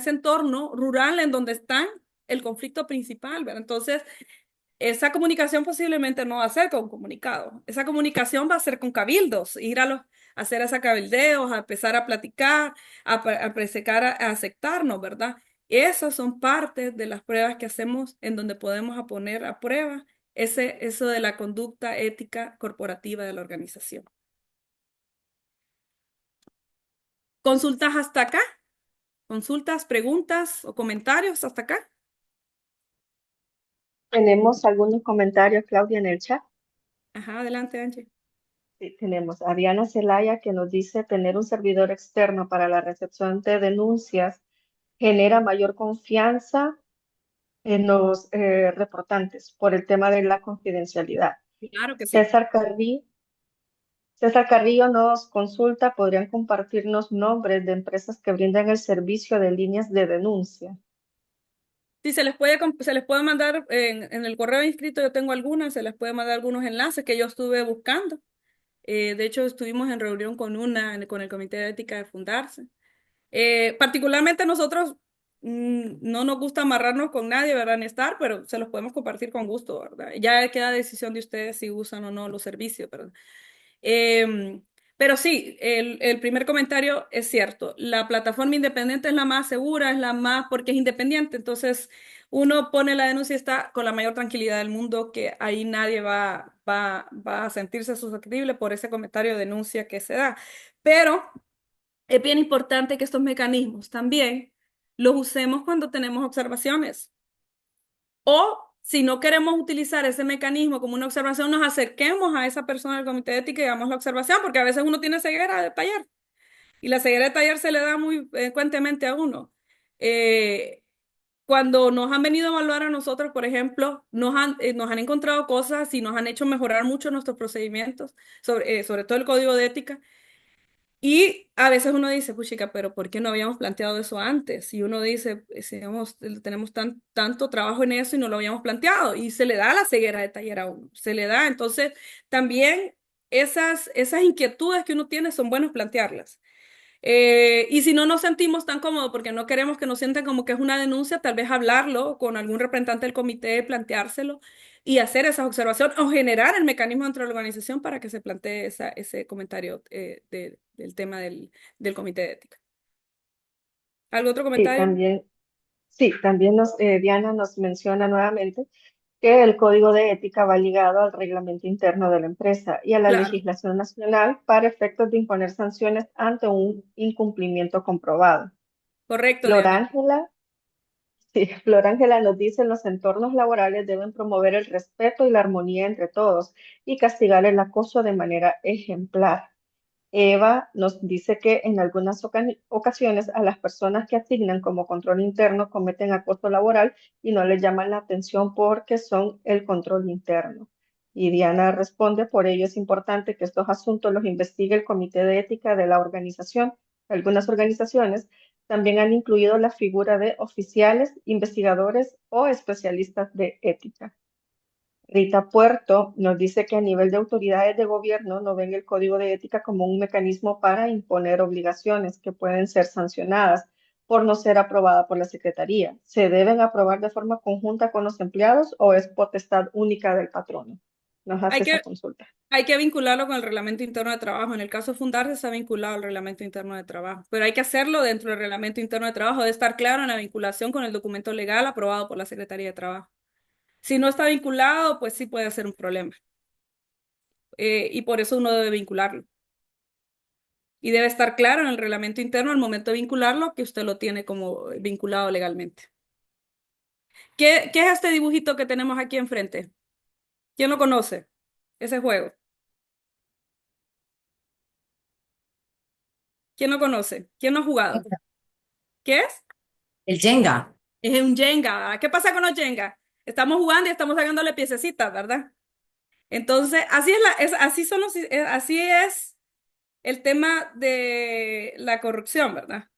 entorno rural en donde están el conflicto principal, ¿verdad? Entonces, esa comunicación posiblemente no va a ser con comunicado. Esa comunicación va a ser con cabildos, ir a hacer esa cabildeos, a empezar a platicar, a presecar, a aceptarnos, ¿verdad? Esas son partes de las pruebas que hacemos en donde podemos poner a prueba eso de la conducta ética corporativa de la organización. ¿Consultas hasta acá? ¿Consultas, preguntas o comentarios hasta acá? Tenemos algunos comentarios, Claudia, en el chat. Ajá, adelante, Angie. Sí, tenemos a Diana Zelaya que nos dice tener un servidor externo para la recepción de denuncias genera mayor confianza en los reportantes por el tema de la confidencialidad. Claro que sí. César Carrillo nos consulta, ¿podrían compartirnos nombres de empresas que brindan el servicio de líneas de denuncia? Sí, se les puede mandar en el correo inscrito, yo tengo algunas, se les puede mandar algunos enlaces que yo estuve buscando. De hecho, estuvimos en reunión con con el Comité de Ética de Fundarse. Particularmente nosotros no nos gusta amarrarnos con nadie, ¿verdad? Ni estar, pero se los podemos compartir con gusto, ¿verdad? Ya queda decisión de ustedes si usan o no los servicios, ¿verdad? Pero sí, el primer comentario es cierto. La plataforma independiente es la más segura, es la más porque es independiente. Entonces, uno pone la denuncia y está con la mayor tranquilidad del mundo que ahí nadie va a sentirse susceptible por ese comentario de denuncia que se da. Pero es bien importante que estos mecanismos también los usemos cuando tenemos observaciones. O si no queremos utilizar ese mecanismo como una observación, nos acerquemos a esa persona del comité de ética y hagamos la observación, porque a veces uno tiene ceguera de taller y la ceguera de taller se le da muy frecuentemente a uno. Eh, Cuando nos han venido a evaluar a nosotros, por ejemplo, nos han encontrado cosas y nos han hecho mejorar mucho nuestros procedimientos, sobre todo el código de ética. Y a veces uno dice, puchica, pero ¿por qué no habíamos planteado eso antes? Y uno dice, tenemos tanto trabajo en eso y no lo habíamos planteado. Y se le da la ceguera de taller a uno, se le da. Entonces, también esas inquietudes que uno tiene son buenas plantearlas. Y si no nos sentimos tan cómodos porque no queremos que nos sientan como que es una denuncia, tal vez hablarlo con algún representante del comité, planteárselo y hacer esas observaciones o generar el mecanismo dentro de la organización para que se plantee ese comentario del tema del comité de ética. ¿Algún otro Sí, comentario? también, sí, también Diana nos menciona nuevamente que el código de ética va ligado al reglamento interno de la empresa y a la Claro, legislación nacional para efectos de imponer sanciones ante un incumplimiento comprobado. correcto, Flor Diana. Ángela, sí, Flor Ángela nos dice, los entornos laborales deben promover el respeto y la armonía entre todos y castigar el acoso de manera ejemplar. Eva nos dice que en algunas ocasiones a las personas que asignan como control interno cometen acoso laboral y no les llaman la atención porque son el control interno. Y Diana responde, por ello es importante que estos asuntos los investigue el comité de ética de la organización. Algunas organizaciones también han incluido la figura de oficiales, investigadores o especialistas de ética. Rita Puerto nos dice que a nivel de autoridades de gobierno no ven el código de ética como un mecanismo para imponer obligaciones que pueden ser sancionadas por no ser aprobada por la Secretaría. ¿Se deben aprobar de forma conjunta con los empleados o es potestad única del patrono? Nos Hay hace esa que, consulta. hay que vincularlo con el reglamento interno de trabajo. En el caso de Fundarse está vinculado al reglamento interno de trabajo, pero hay que hacerlo dentro del reglamento interno de trabajo, debe estar claro en la vinculación con el documento legal aprobado por la Secretaría de Trabajo. Si no está vinculado, pues sí puede ser un problema. Y por eso uno debe vincularlo. Y debe estar claro en el reglamento interno al momento de vincularlo que usted lo tiene como vinculado legalmente. ¿Qué es este dibujito que tenemos aquí enfrente? ¿Quién lo conoce? Ese juego. ¿Quién lo conoce? ¿Quién lo ha jugado? ¿Qué es? El Jenga. Es un Jenga, ¿verdad? ¿Qué pasa con los Jenga? Estamos jugando y estamos sacándole piececitas, ¿verdad? Entonces, así es el tema de la corrupción, ¿verdad?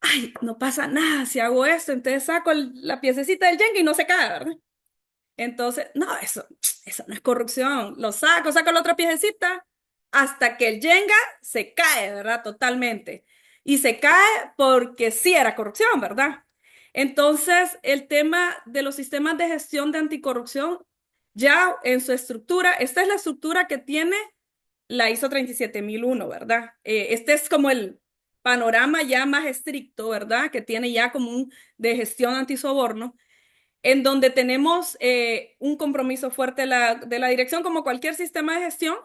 Ay, no pasa nada si hago esto, entonces saco la piececita del Jenga y no se cae, ¿verdad? Entonces, no, eso no es corrupción. Saco la otra piececita hasta que el Jenga se cae, ¿verdad? Totalmente. Y se cae porque sí era corrupción, ¿verdad? Entonces, el tema de los sistemas de gestión de anticorrupción, ya en su estructura, esta es la estructura que tiene la ISO 37001, ¿verdad? Este es como el panorama ya más estricto, ¿verdad? Que tiene ya como un de gestión antisoborno en donde tenemos un compromiso fuerte de la dirección, como cualquier sistema de gestión,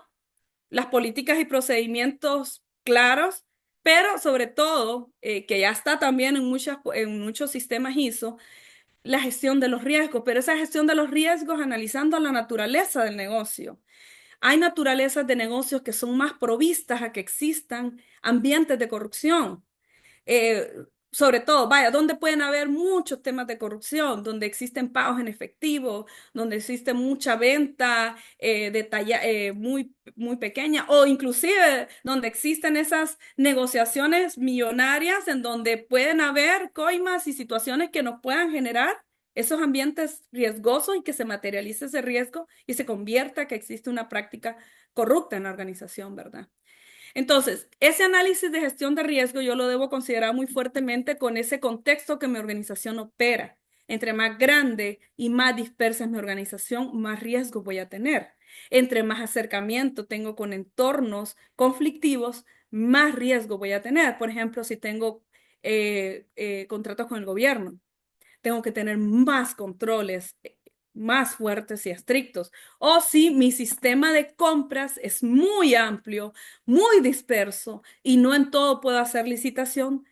las políticas y procedimientos claros, pero sobre todo, que ya está también en muchos sistemas ISO, la gestión de los riesgos, pero esa gestión de los riesgos analizando la naturaleza del negocio. Hay naturalezas de negocios que son más provistas a que existan ambientes de corrupción. eh, Sobre todo, vaya, donde pueden haber muchos temas de corrupción, donde existen pagos en efectivo, donde existe mucha venta muy, muy pequeña, o inclusive donde existen esas negociaciones millonarias en donde pueden haber coimas y situaciones que nos puedan generar esos ambientes riesgosos y que se materialice ese riesgo y se convierta que existe una práctica corrupta en la organización, ¿verdad? Entonces, ese análisis de gestión de riesgo yo lo debo considerar muy fuertemente con ese contexto que mi organización opera. Entre más grande y más dispersa es mi organización, más riesgo voy a tener. Entre más acercamiento tengo con entornos conflictivos, más riesgo voy a tener. Por ejemplo, si tengo contratos con el gobierno, tengo que tener más controles, más fuertes y estrictos. O si mi sistema de compras es muy amplio, muy disperso y no en todo puedo hacer licitación,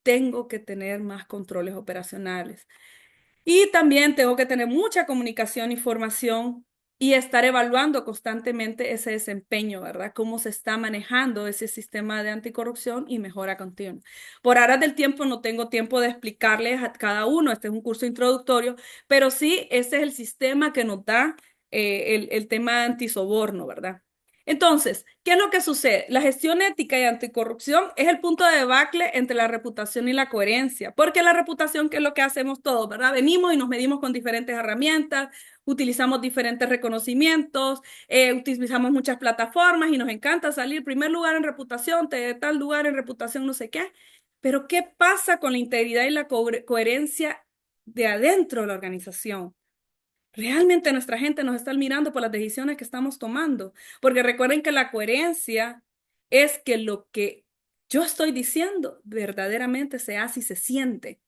tengo que tener más controles operacionales. Y también tengo que tener mucha comunicación y formación y estar evaluando constantemente ese desempeño, ¿verdad? Cómo se está manejando ese sistema de anticorrupción y mejora continua. Por ahora del tiempo no tengo tiempo de explicarles a cada uno, este es un curso introductorio, pero sí, ese es el sistema que nos da el tema antisoborno, ¿verdad? Entonces, ¿qué es lo que sucede? La gestión ética y anticorrupción es el punto de debacle entre la reputación y la coherencia, porque la reputación, ¿qué es lo que hacemos todos, verdad? Venimos y nos medimos con diferentes herramientas, utilizamos diferentes reconocimientos, utilizamos muchas plataformas y nos encanta salir primer lugar en reputación, tal lugar en reputación, no sé qué. Pero ¿qué pasa con la integridad y la coherencia de adentro de la organización? Realmente nuestra gente nos está mirando por las decisiones que estamos tomando, porque recuerden que la coherencia es que lo que yo estoy diciendo verdaderamente se hace y se siente.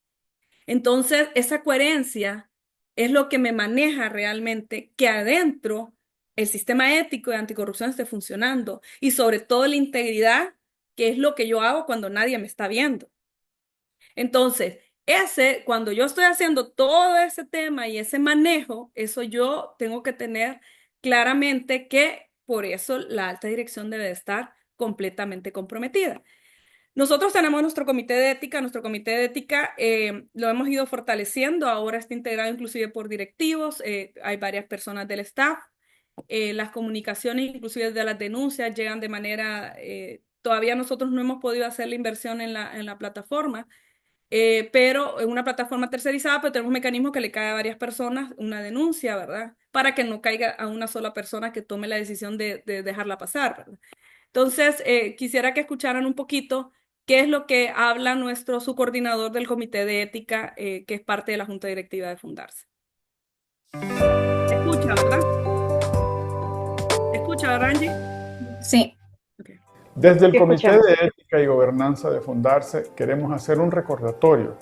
Entonces, esa coherencia es lo que me maneja realmente que adentro el sistema ético de anticorrupción esté funcionando y sobre todo la integridad, que es lo que yo hago cuando nadie me está viendo. Entonces, cuando yo estoy haciendo todo ese tema y ese manejo, eso yo tengo que tener claramente que por eso la alta dirección debe de estar completamente comprometida. Nosotros tenemos nuestro comité de ética lo hemos ido fortaleciendo, ahora está integrado inclusive por directivos, hay varias personas del staff, las comunicaciones inclusive de las denuncias llegan de manera, todavía nosotros no hemos podido hacer la inversión en la plataforma, pero en una plataforma tercerizada, pero tenemos un mecanismo que le cae a varias personas una denuncia, ¿verdad? Para que no caiga a una sola persona que tome la decisión de dejarla pasar, ¿verdad? Entonces, quisiera que escucharan un poquito qué es lo que habla nuestro subcoordinador del Comité de Ética, que es parte de la Junta Directiva de Fundarse. ¿Se escucha, verdad? ¿Se escucha, verdad, Angie? Sí. Okay. Desde el ¿Qué Comité escuchamos? de Ética y Gobernanza de Fundarse queremos hacer un recordatorio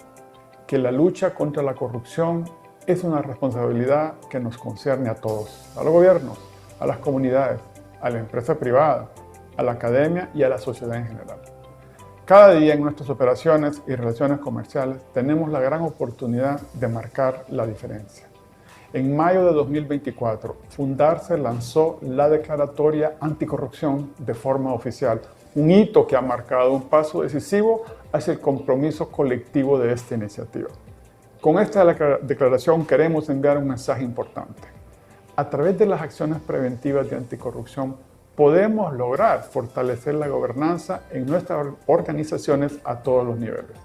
que la lucha contra la corrupción es una responsabilidad que nos concierne a todos, a los gobiernos, a las comunidades, a la empresa privada, a la academia y a la sociedad en general. Cada día en nuestras operaciones y relaciones comerciales tenemos la gran oportunidad de marcar la diferencia. En mayo de 2024, Fundarse lanzó la Declaratoria Anticorrupción de forma oficial, un hito que ha marcado un paso decisivo hacia el compromiso colectivo de esta iniciativa. Con esta declaración queremos enviar un mensaje importante. A través de las acciones preventivas de anticorrupción, podemos lograr fortalecer la gobernanza en nuestras organizaciones a todos los niveles.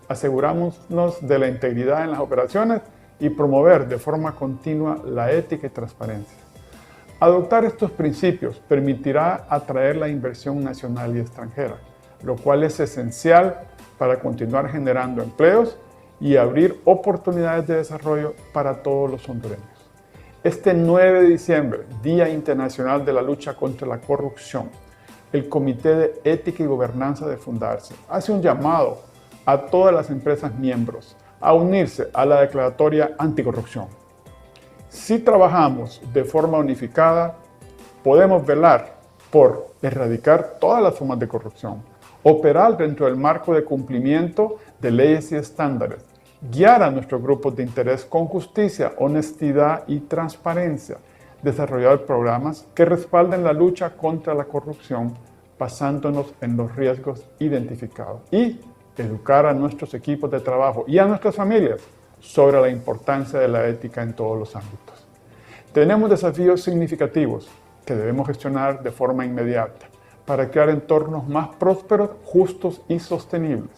Asegurámonos de la integridad en las operaciones y promover de forma continua la ética y transparencia. Adoptar estos principios permitirá atraer la inversión nacional y extranjera, lo cual es esencial para continuar generando empleos y abrir oportunidades de desarrollo para todos los hondureños. Este 9 de diciembre, Día Internacional de la Lucha contra la Corrupción, el Comité de Ética y Gobernanza de Fundarse hace un llamado a todas las empresas miembros a unirse a la Declaratoria Anticorrupción. Si trabajamos de forma unificada, podemos velar por erradicar todas las formas de corrupción, operar dentro del marco de cumplimiento de leyes y estándares, guiar a nuestros grupos de interés con justicia, honestidad y transparencia, desarrollar programas que respalden la lucha contra la corrupción basándonos en los riesgos identificados y educar a nuestros equipos de trabajo y a nuestras familias sobre la importancia de la ética en todos los ámbitos. Tenemos desafíos significativos que debemos gestionar de forma inmediata para crear entornos más prósperos, justos y sostenibles.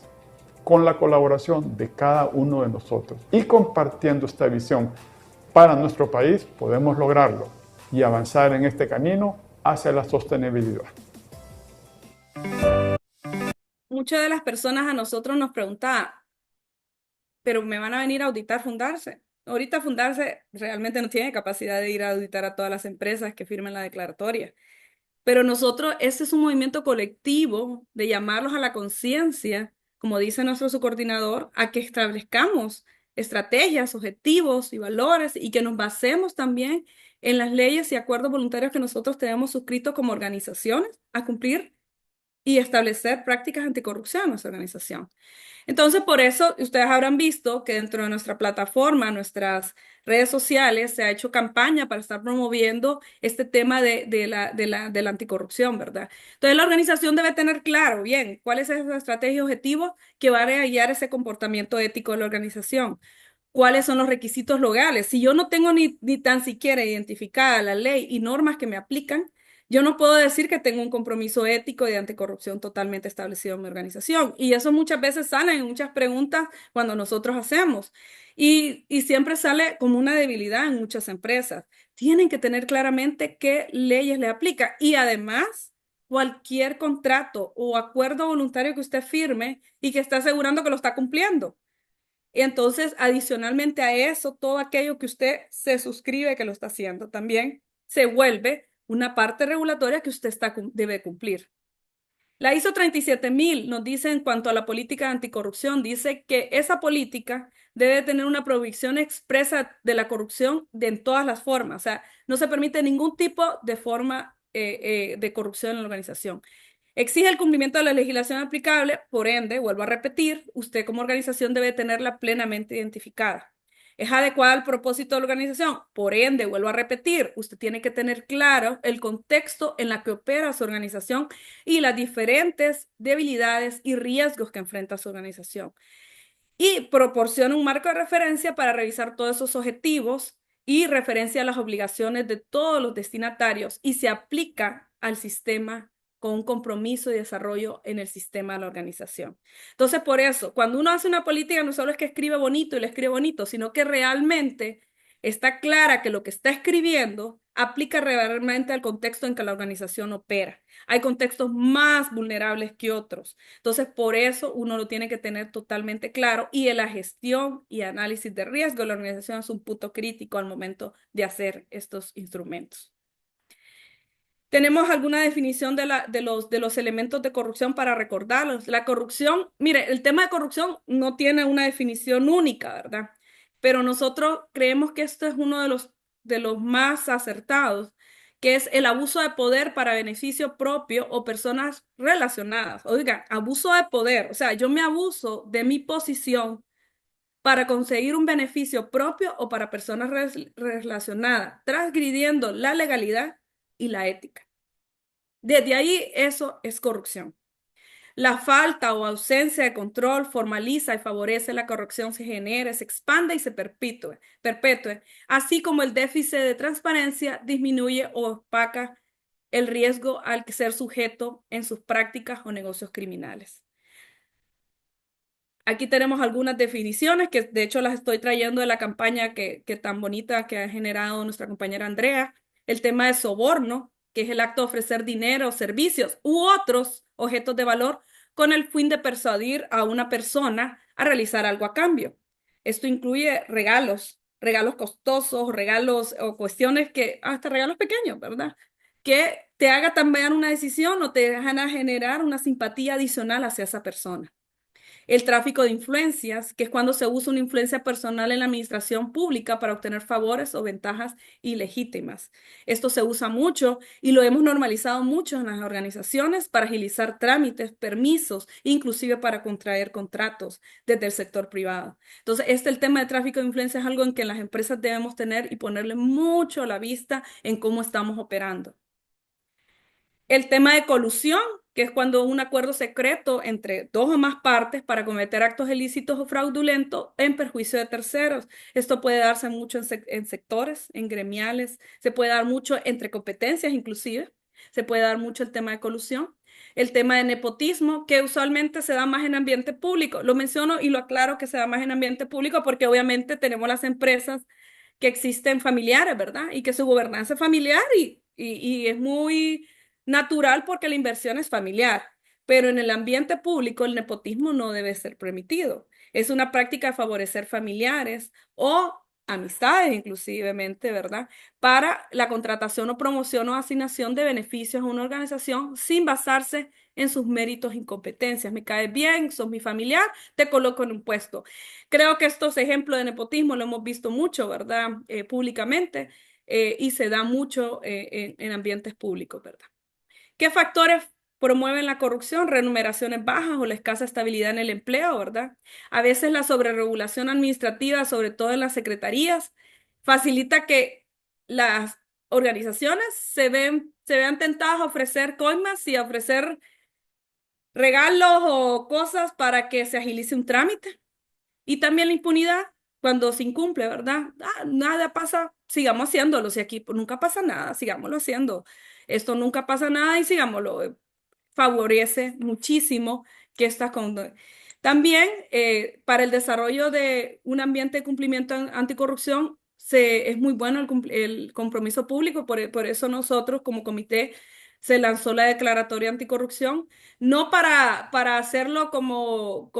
Con la colaboración de cada uno de nosotros y compartiendo esta visión para nuestro país, podemos lograrlo y avanzar en este camino hacia la sostenibilidad. Muchas de las personas a nosotros nos preguntaban, ¿pero me van a venir a auditar Fundarse? ahorita Fundarse realmente no tiene capacidad de ir a auditar a todas las empresas que firmen la declaratoria. Pero nosotros, este es un movimiento colectivo de llamarlos a la conciencia, como dice nuestro subcoordinador, a que establezcamos estrategias, objetivos y valores y que nos basemos también en las leyes y acuerdos voluntarios que nosotros tenemos suscritos como organizaciones a cumplir y establecer prácticas anticorrupción en nuestra organización. Entonces, por eso ustedes habrán visto que dentro de nuestra plataforma, nuestras redes sociales, se ha hecho campaña para estar promoviendo este tema de la anticorrupción, ¿verdad? Entonces, la organización debe tener claro, bien, cuál es esa estrategia y objetivo que va a guiar ese comportamiento ético de la organización. ¿Cuáles son los requisitos legales? Si yo no tengo ni tan siquiera identificada la ley y normas que me aplican, yo no puedo decir que tengo un compromiso ético y de anticorrupción totalmente establecido en mi organización. Y eso muchas veces sale en muchas preguntas cuando nosotros hacemos. Y siempre sale como una debilidad en muchas empresas. Tienen que tener claramente qué leyes le aplica. Y además, cualquier contrato o acuerdo voluntario que usted firme y que esté asegurando que lo está cumpliendo. Y entonces, adicionalmente a eso, todo aquello que usted se suscribe que lo está haciendo también se vuelve una parte regulatoria que usted debe cumplir. La ISO 37000 nos dice en cuanto a la política de anticorrupción, dice que esa política debe tener una prohibición expresa de la corrupción en todas las formas. O sea, no se permite ningún tipo de forma de corrupción en la organización. Exige el cumplimiento de la legislación aplicable, por ende, vuelvo a repetir, usted como organización debe tenerla plenamente identificada. ¿Es adecuada al propósito de la organización? Por ende, vuelvo a repetir, usted tiene que tener claro el contexto en la que opera su organización y las diferentes debilidades y riesgos que enfrenta su organización. Y proporciona un marco de referencia para revisar todos esos objetivos y referencia a las obligaciones de todos los destinatarios y se aplica al sistema con un compromiso y desarrollo en el sistema de la organización. Entonces, por eso, cuando uno hace una política, no solo es que escribe bonito y le escribe bonito, sino que realmente está clara que lo que está escribiendo aplica realmente al contexto en que la organización opera. Hay contextos más vulnerables que otros. Entonces, por eso uno lo tiene que tener totalmente claro y en la gestión y análisis de riesgo de la organización es un punto crítico al momento de hacer estos instrumentos. Tenemos alguna definición de los elementos de corrupción para recordarlos. La corrupción, mire, el tema de corrupción no tiene una definición única, ¿verdad? Pero nosotros creemos que esto es uno de los más acertados, que es el abuso de poder para beneficio propio o personas relacionadas. Oiga, abuso de poder, o sea, yo me abuso de mi posición para conseguir un beneficio propio o para personas relacionadas, transgrediendo la legalidad y la ética. Desde ahí eso es corrupción. La falta o ausencia de control formaliza y favorece la corrupción, se genera, se expande y se perpetúe, así como el déficit de transparencia disminuye o opaca el riesgo al ser sujeto en sus prácticas o negocios criminales. Aquí tenemos algunas definiciones que de hecho las estoy trayendo de la campaña que tan bonita que ha generado nuestra compañera Andrea. El tema de soborno, que es el acto de ofrecer dinero, servicios u otros objetos de valor con el fin de persuadir a una persona a realizar algo a cambio. Esto incluye regalos costosos, regalos o cuestiones que, hasta regalos pequeños, ¿verdad? Que te haga también una decisión o te dejan a generar una simpatía adicional hacia esa persona. El tráfico de influencias, que es cuando se usa una influencia personal en la administración pública para obtener favores o ventajas ilegítimas. Esto se usa mucho y lo hemos normalizado mucho en las organizaciones para agilizar trámites, permisos, inclusive para contraer contratos desde el sector privado. Entonces, el tema de tráfico de influencias es algo en que las empresas debemos tener y ponerle mucho a la vista en cómo estamos operando. El tema de colusión, que es cuando un acuerdo secreto entre dos o más partes para cometer actos ilícitos o fraudulentos en perjuicio de terceros. Esto puede darse mucho en sectores, en gremiales, se puede dar mucho entre competencias inclusive, se puede dar mucho el tema de colusión. El tema de nepotismo, que usualmente se da más en ambiente público. Lo menciono y lo aclaro que se da más en ambiente público porque obviamente tenemos las empresas que existen familiares, ¿verdad? Y que su gobernanza es familiar y es muy natural porque la inversión es familiar, pero en el ambiente público el nepotismo no debe ser permitido. Es una práctica de favorecer familiares o amistades inclusivemente, ¿verdad? Para la contratación o promoción o asignación de beneficios a una organización sin basarse en sus méritos y competencias. Me caes bien, sos mi familiar, te coloco en un puesto. Creo que estos ejemplos de nepotismo lo hemos visto mucho, ¿verdad? Públicamente, y se da mucho en ambientes públicos, ¿verdad? ¿Qué factores promueven la corrupción? Remuneraciones bajas o la escasa estabilidad en el empleo, ¿verdad? A veces la sobreregulación administrativa, sobre todo en las secretarías, facilita que las organizaciones se vean tentadas a ofrecer coimas y a ofrecer regalos o cosas para que se agilice un trámite. Y también la impunidad cuando se incumple, ¿verdad? Nada pasa, sigamos haciéndolo. Si aquí nunca pasa nada, sigámoslo haciendo. Esto nunca pasa nada y sigámoslo. Favorece muchísimo que estas conductas. También para el desarrollo de un ambiente de cumplimiento anticorrupción es muy bueno el compromiso público, por eso nosotros como comité se lanzó la declaratoria anticorrupción, no para hacerlo como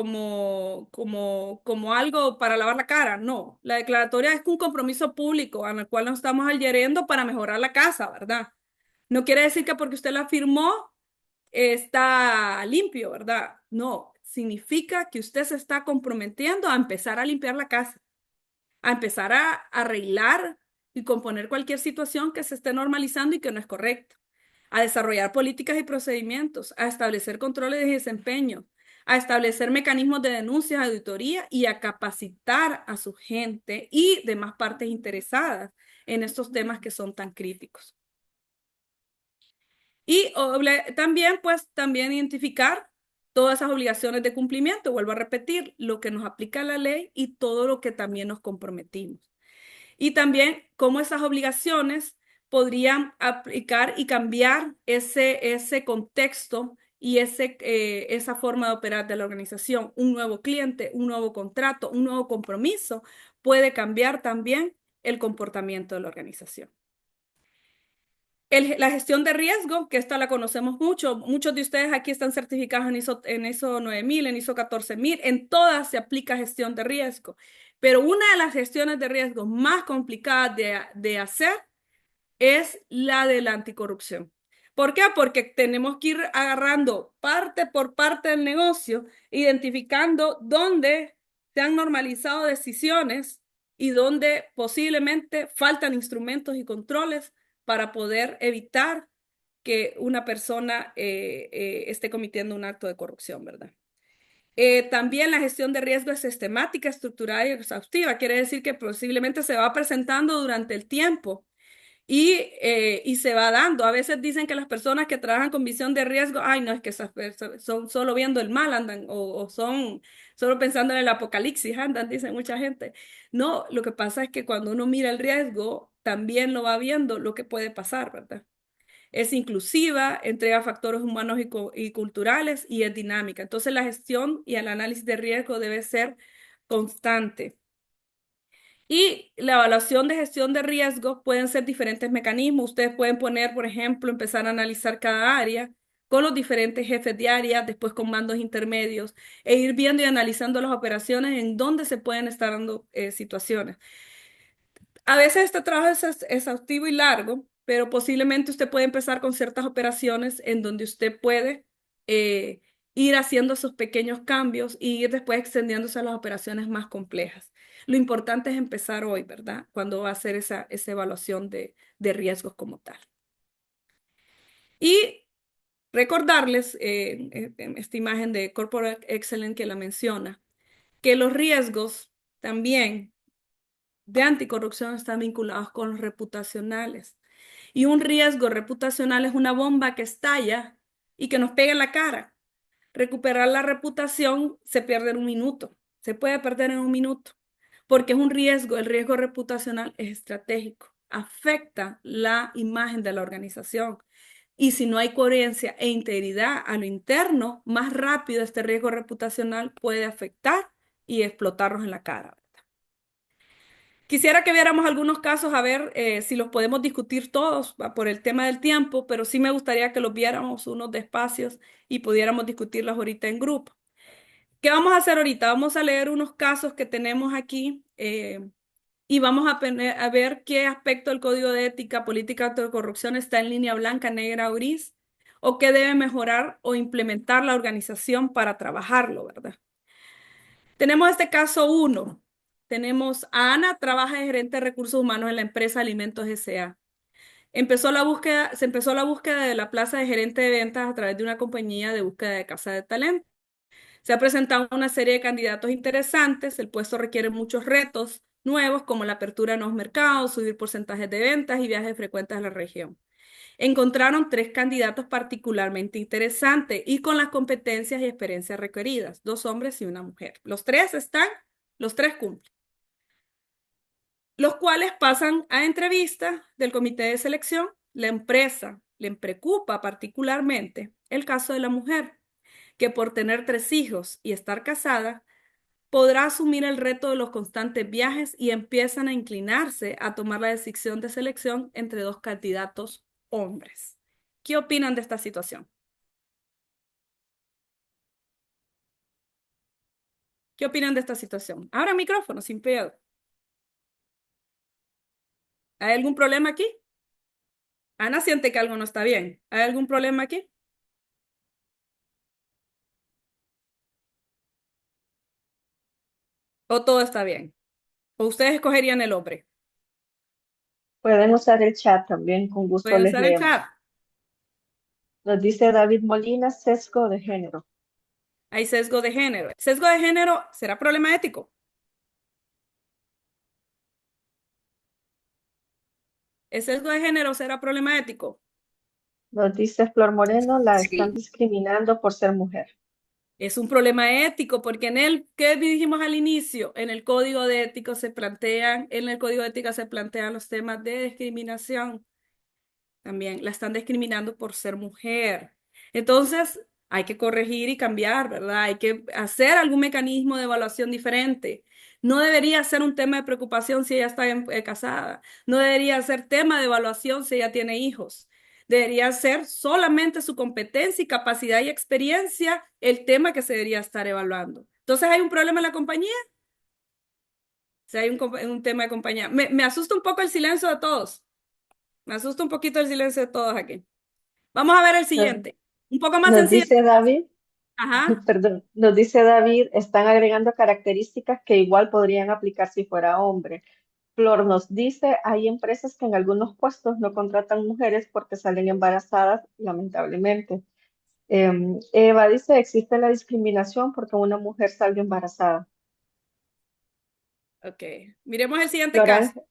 algo para lavar la cara, no. La declaratoria es un compromiso público al cual nos estamos adhiriendo para mejorar la casa, ¿verdad? No quiere decir que porque usted la firmó está limpio, ¿verdad? No, significa que usted se está comprometiendo a empezar a limpiar la casa, a empezar a arreglar y componer cualquier situación que se esté normalizando y que no es correcta, a desarrollar políticas y procedimientos, a establecer controles de desempeño, a establecer mecanismos de denuncias, auditoría y a capacitar a su gente y demás partes interesadas en estos temas que son tan críticos. Y también, pues, también identificar todas esas obligaciones de cumplimiento, vuelvo a repetir, lo que nos aplica la ley y todo lo que también nos comprometimos. Y también cómo esas obligaciones podrían aplicar y cambiar ese contexto y esa forma de operar de la organización. Un nuevo cliente, un nuevo contrato, un nuevo compromiso puede cambiar también el comportamiento de la organización. La gestión de riesgo, que esta la conocemos mucho, muchos de ustedes aquí están certificados en ISO 9000, en ISO 14000, en todas se aplica gestión de riesgo, pero una de las gestiones de riesgo más complicadas de hacer es la de la anticorrupción. ¿Por qué? Porque tenemos que ir agarrando parte por parte del negocio, identificando dónde se han normalizado decisiones y dónde posiblemente faltan instrumentos y controles para poder evitar que una persona esté cometiendo un acto de corrupción, ¿verdad? También la gestión de riesgo es sistemática, estructurada y exhaustiva. Quiere decir que posiblemente se va presentando durante el tiempo y se va dando. A veces dicen que las personas que trabajan con visión de riesgo, ay, no, es que esas personas son solo viendo el mal, andan, o son solo pensando en el apocalipsis, andan, dicen mucha gente. No, lo que pasa es que cuando uno mira el riesgo, también lo va viendo lo que puede pasar, ¿verdad? Es inclusiva, entrega factores humanos y culturales y es dinámica. Entonces la gestión y el análisis de riesgo debe ser constante. Y la evaluación de gestión de riesgos pueden ser diferentes mecanismos. Ustedes pueden poner, por ejemplo, empezar a analizar cada área con los diferentes jefes de área, después con mandos intermedios, e ir viendo y analizando las operaciones en donde se pueden estar dando situaciones. A veces este trabajo es exhaustivo y largo, pero posiblemente usted puede empezar con ciertas operaciones en donde usted puede ir haciendo esos pequeños cambios y ir después extendiéndose a las operaciones más complejas. Lo importante es empezar hoy, ¿verdad? Cuando va a hacer esa evaluación de riesgos como tal. Y recordarles, esta imagen de Corporate Excellence que la menciona, que los riesgos también de anticorrupción están vinculados con los reputacionales. Y un riesgo reputacional es una bomba que estalla y que nos pega en la cara. Recuperar la reputación se pierde en un minuto, se puede perder en un minuto, porque es un riesgo, el riesgo reputacional es estratégico, afecta la imagen de la organización. Y si no hay coherencia e integridad a lo interno, más rápido este riesgo reputacional puede afectar y explotarnos en la cara. Quisiera que viéramos algunos casos, a ver si los podemos discutir todos por el tema del tiempo, pero sí me gustaría que los viéramos unos despacios y pudiéramos discutirlos ahorita en grupo. ¿Qué vamos a hacer ahorita? Vamos a leer unos casos que tenemos aquí y vamos a ver qué aspecto del Código de Ética, Política Anticorrupción está en línea blanca, negra o gris, o qué debe mejorar o implementar la organización para trabajarlo, ¿verdad? Tenemos este caso 1. Tenemos a Ana, trabaja de gerente de recursos humanos en la empresa Alimentos S.A. Se empezó la búsqueda de la plaza de gerente de ventas a través de una compañía de búsqueda de casa de talento. Se ha presentado una serie de candidatos interesantes. El puesto requiere muchos retos nuevos, como la apertura de nuevos mercados, subir porcentajes de ventas y viajes frecuentes a la región. Encontraron 3 candidatos particularmente interesantes y con las competencias y experiencias requeridas, 2 hombres y una mujer. Los 3 cumplen, los cuales pasan a entrevista del comité de selección. La empresa le preocupa particularmente el caso de la mujer, que por tener 3 hijos y estar casada, podrá asumir el reto de los constantes viajes y empiezan a inclinarse a tomar la decisión de selección entre 2 candidatos hombres. ¿Qué opinan de esta situación? ¿Qué opinan de esta situación? Abra micrófono, sin pedo. ¿Hay algún problema aquí? Ana siente que algo no está bien. ¿Hay algún problema aquí? ¿O todo está bien? ¿O ustedes escogerían el hombre? Pueden usar el chat también, con gusto Pueden les usar el leemos. chat. Nos dice David Molina, sesgo de género. Hay sesgo de género. ¿El sesgo de género será problema ético? ¿El sesgo de género será problema ético? Nos dice Flor Moreno, la están Sí, discriminando por ser mujer. Es un problema ético porque ¿qué dijimos al inicio? En el código de ética se plantean los temas de discriminación. También la están discriminando por ser mujer. Entonces, hay que corregir y cambiar, ¿verdad? Hay que hacer algún mecanismo de evaluación diferente. No debería ser un tema de preocupación si ella está casada. No debería ser tema de evaluación si ella tiene hijos. Debería ser solamente su competencia y capacidad y experiencia el tema que se debería estar evaluando. Entonces, ¿hay un problema en la compañía? Si hay un tema de compañía. Me asusta un poco el silencio de todos. Me asusta un poquito el silencio de todos aquí. Vamos a ver el Nos, siguiente. Un poco más nos sencillo. dice David, Ajá. perdón, nos dice David, están agregando características que igual podrían aplicar si fuera hombre. Flor nos dice, hay empresas que en algunos puestos no contratan mujeres porque salen embarazadas, lamentablemente. Eva dice, existe la discriminación porque una mujer sale embarazada. Ok. Miremos el siguiente Flor caso.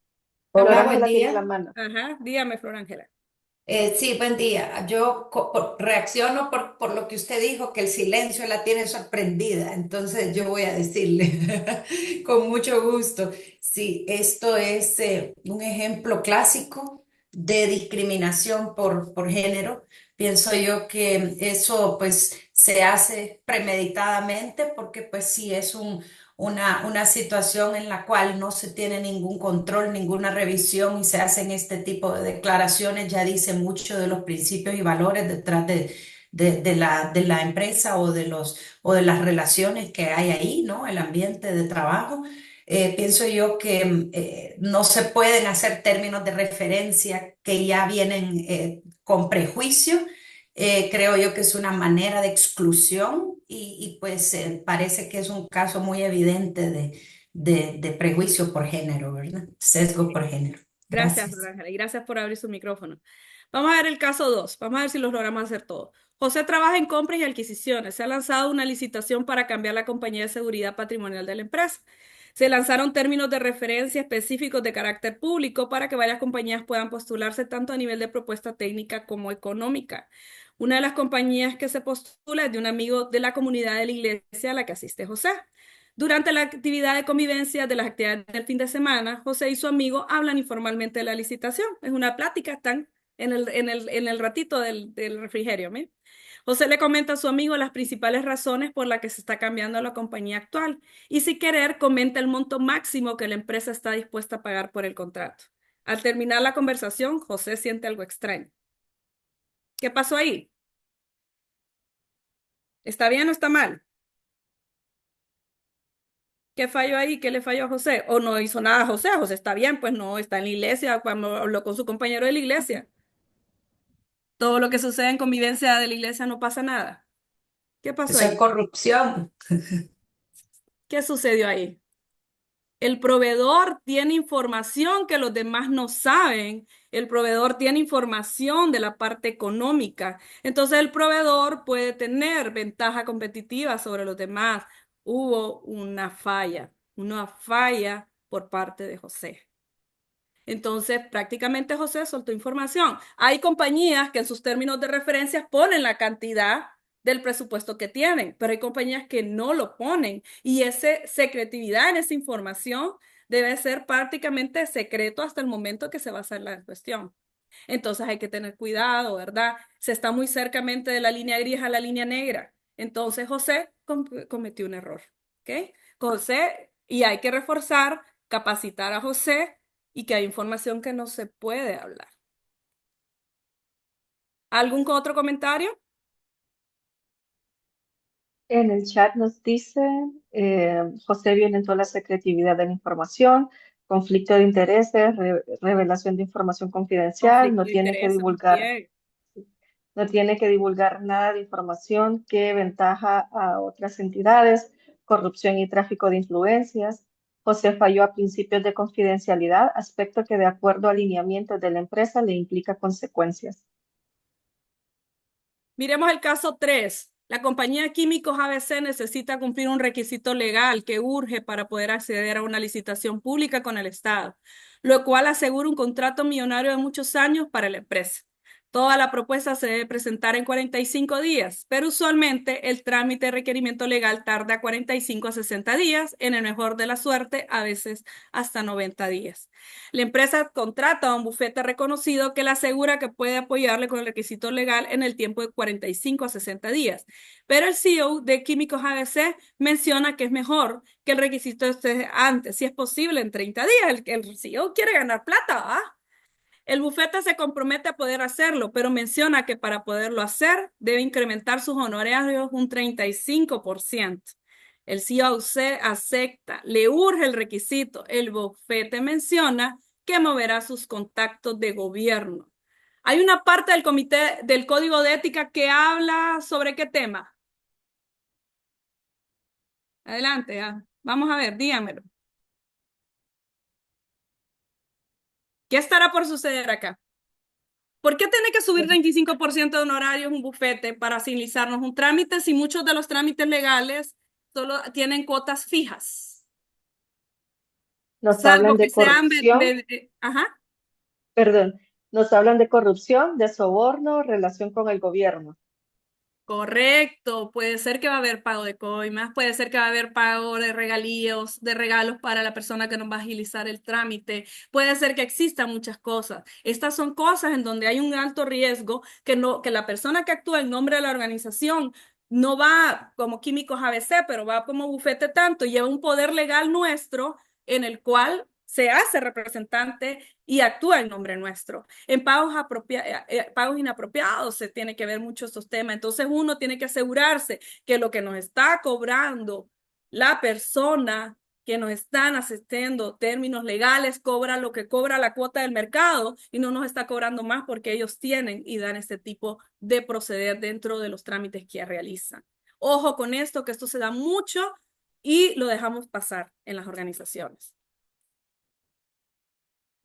Flor hola, Ajá. buen Ángela tiene la día. mano. Ajá. Dígame, Flor Ángela. Sí, buen día. Yo reacciono por lo que usted dijo, que el silencio la tiene sorprendida. Entonces yo voy a decirle con mucho gusto, sí, esto es un ejemplo clásico de discriminación por género. Pienso yo que eso pues se hace premeditadamente porque pues sí es una situación en la cual no se tiene ningún control, ninguna revisión y se hacen este tipo de declaraciones, ya dice mucho de los principios y valores detrás de la empresa o de las relaciones que hay ahí, ¿no? El ambiente de trabajo. Pienso yo que no se pueden hacer términos de referencia que ya vienen con prejuicio. Creo yo que es una manera de exclusión pues parece que es un caso muy evidente de prejuicio por género, ¿verdad? Sesgo por género. Gracias, Flor Gracias. Ángela. Y gracias por abrir su micrófono. Vamos a ver el caso 2. Vamos a ver si los logramos hacer todo. José trabaja en compras y adquisiciones. Se ha lanzado una licitación para cambiar la compañía de seguridad patrimonial de la empresa. Se lanzaron términos de referencia específicos de carácter público para que varias compañías puedan postularse tanto a nivel de propuesta técnica como económica. Una de las compañías que se postula es de un amigo de la comunidad de la iglesia a la que asiste José. Durante la actividad de convivencia de las actividades del fin de semana, José y su amigo hablan informalmente de la licitación. Es una plática, están en el ratito del refrigerio. ¿Me? José le comenta a su amigo las principales razones por las que se está cambiando la compañía actual y sin querer comenta el monto máximo que la empresa está dispuesta a pagar por el contrato. Al terminar la conversación, José siente algo extraño. ¿Qué pasó ahí? ¿Está bien o está mal? ¿Qué falló ahí? ¿Qué le falló a José? ¿O no hizo nada a José? José está bien, pues no, está en la iglesia cuando habló con su compañero de la iglesia. Todo lo que sucede en convivencia de la iglesia no pasa nada. ¿Qué pasó Eso es ahí? corrupción. ¿Qué sucedió ahí? El proveedor tiene información que los demás no saben. El proveedor tiene información de la parte económica. Entonces el proveedor puede tener ventaja competitiva sobre los demás. Hubo una falla por parte de José. Entonces, prácticamente José soltó información. Hay compañías que en sus términos de referencia ponen la cantidad del presupuesto que tienen, pero hay compañías que no lo ponen y esa secretividad en esa información debe ser prácticamente secreto hasta el momento que se va a hacer la cuestión. Entonces hay que tener cuidado, ¿verdad? Se está muy cercamente de la línea gris a la línea negra. Entonces José cometió un error, ¿ok? José, y hay que reforzar, capacitar a José y que hay información que no se puede hablar. ¿Algún otro comentario? En el chat nos dice, José violentó la secretividad de la información, conflicto de intereses, revelación de información confidencial, Conflicto de intereses, muy bien. no tiene que divulgar nada de información que ventaja a otras entidades, corrupción y tráfico de influencias. José falló a principios de confidencialidad, aspecto que de acuerdo a alineamientos de la empresa le implica consecuencias. Miremos el caso 3. La compañía Químicos ABC necesita cumplir un requisito legal que urge para poder acceder a una licitación pública con el Estado, lo cual asegura un contrato millonario de muchos años para la empresa. Toda la propuesta se debe presentar en 45 días, pero usualmente el trámite de requerimiento legal tarda 45 a 60 días, en el mejor de la suerte, a veces hasta 90 días. La empresa contrata a un bufete reconocido que le asegura que puede apoyarle con el requisito legal en el tiempo de 45 a 60 días. Pero el CEO de Químicos ABC menciona que es mejor que el requisito esté antes, si es posible, en 30 días. El CEO quiere ganar plata, ¿ah? El bufete se compromete a poder hacerlo, pero menciona que para poderlo hacer debe incrementar sus honorarios un 35%. El CEO acepta, le urge el requisito. El bufete menciona que moverá sus contactos de gobierno. Hay una parte del comité del código de ética que habla sobre qué tema. Adelante, vamos a ver, dígamelo. ¿Qué estará por suceder acá? ¿Por qué tiene que subir 25% de honorarios un bufete para agilizarnos un trámite si muchos de los trámites legales solo tienen cuotas fijas? Nos Salvo hablan que de sean... corrupción, Ajá. perdón, nos hablan de corrupción, de soborno, relación con el gobierno. Correcto, puede ser que va a haber pago de coimas, puede ser que va a haber pago de regalíos, de regalos para la persona que nos va a agilizar el trámite, puede ser que existan muchas cosas. Estas son cosas en donde hay un alto riesgo que la persona que actúa en nombre de la organización no va como Químicos ABC, pero va como bufete tanto, lleva un poder legal nuestro en el cual se hace representante y actúa en nombre nuestro. En pagos inapropiados se tiene que ver mucho estos temas. Entonces uno tiene que asegurarse que lo que nos está cobrando la persona que nos están asistiendo términos legales cobra lo que cobra la cuota del mercado y no nos está cobrando más porque ellos tienen y dan este tipo de proceder dentro de los trámites que realizan. Ojo con esto, que esto se da mucho y lo dejamos pasar en las organizaciones.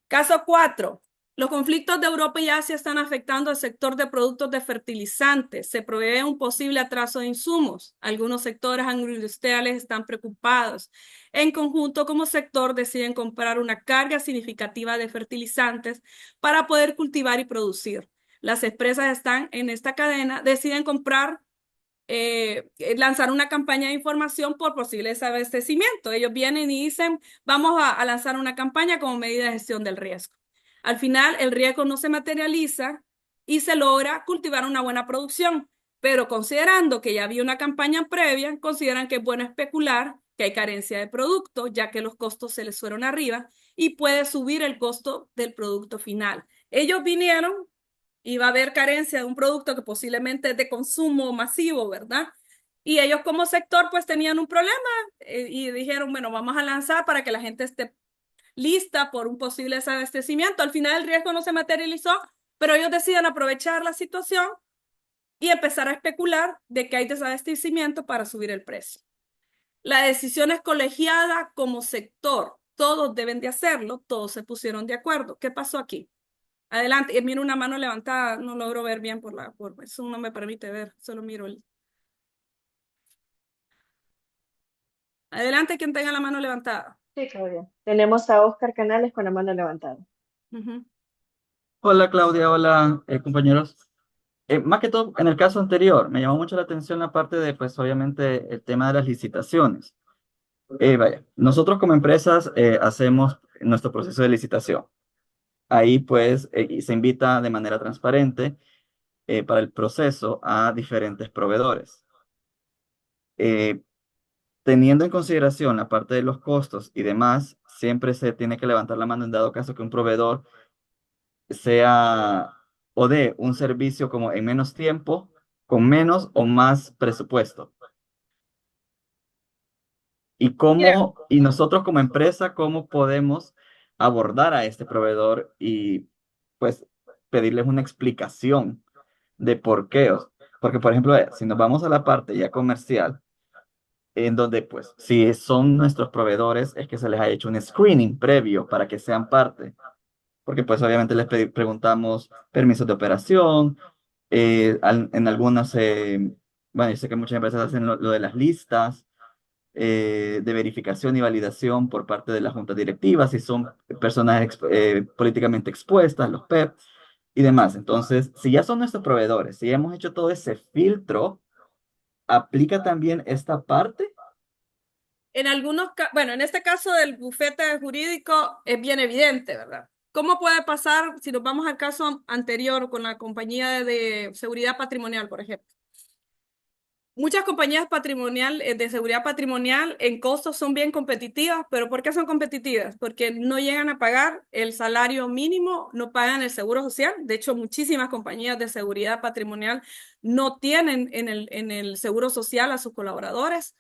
Caso 4. Los conflictos de Europa y Asia están afectando al sector de productos de fertilizantes. Se prevé un posible atraso de insumos. Algunos sectores agroindustriales están preocupados. En conjunto, como sector, deciden comprar una carga significativa de fertilizantes para poder cultivar y producir. Las empresas están en esta cadena, deciden lanzar una campaña de información por posible desabastecimiento. Ellos vienen y dicen, vamos a lanzar una campaña como medida de gestión del riesgo. Al final, el riesgo no se materializa y se logra cultivar una buena producción, pero considerando que ya había una campaña previa, consideran que es bueno especular que hay carencia de producto, ya que los costos se les fueron arriba y puede subir el costo del producto final. Ellos vinieron y va a haber carencia de un producto que posiblemente es de consumo masivo, ¿verdad? Y ellos como sector pues tenían un problema y dijeron, bueno, vamos a lanzar para que la gente esté lista por un posible desabastecimiento. Al final el riesgo no se materializó, pero ellos deciden aprovechar la situación y empezar a especular de que hay desabastecimiento para subir el precio. La decisión es colegiada como sector. Todos deben de hacerlo, todos se pusieron de acuerdo. ¿Qué pasó aquí? Adelante, miro una mano levantada, no logro ver bien eso no me permite ver, solo miro el. Adelante, quien tenga la mano levantada. Sí, Claudia. Tenemos a Oscar Canales con la mano levantada. Ujú. Hola Claudia, hola compañeros. Más que todo, en el caso anterior, me llamó mucho la atención la parte de, pues obviamente, el tema de las licitaciones. Vaya, nosotros como empresas hacemos nuestro proceso de licitación. Ahí pues y se invita de manera transparente para el proceso a diferentes proveedores. Eh, Teniendo en consideración la parte de los costos y demás, siempre se tiene que levantar la mano en dado caso que un proveedor sea o dé un servicio como en menos tiempo, con menos o más presupuesto. Mira, Y nosotros como empresa, cómo podemos abordar a este proveedor y pues pedirles una explicación de por qué. Porque, por ejemplo, si nos vamos a la parte ya comercial, en donde pues si son nuestros proveedores, es que se les ha hecho un screening previo para que sean parte. Porque pues obviamente les preguntamos permisos de operación, en algunas, bueno, yo sé que muchas empresas hacen lo de las listas de verificación y validación por parte de la junta directiva, si son personas políticamente expuestas, los PEP y demás. Entonces, si ya son nuestros proveedores, si hemos hecho todo ese filtro, ¿aplica también esta parte? bueno, en este caso del bufete jurídico es bien evidente, ¿verdad? ¿Cómo puede pasar si nos vamos al caso anterior con la compañía de seguridad patrimonial, por ejemplo? Muchas compañías de seguridad patrimonial en costos son bien competitivas, pero ¿por qué son competitivas? Porque no llegan a pagar el salario mínimo, no pagan el seguro social. De hecho, muchísimas compañías de seguridad patrimonial no tienen en el seguro social a sus colaboradores.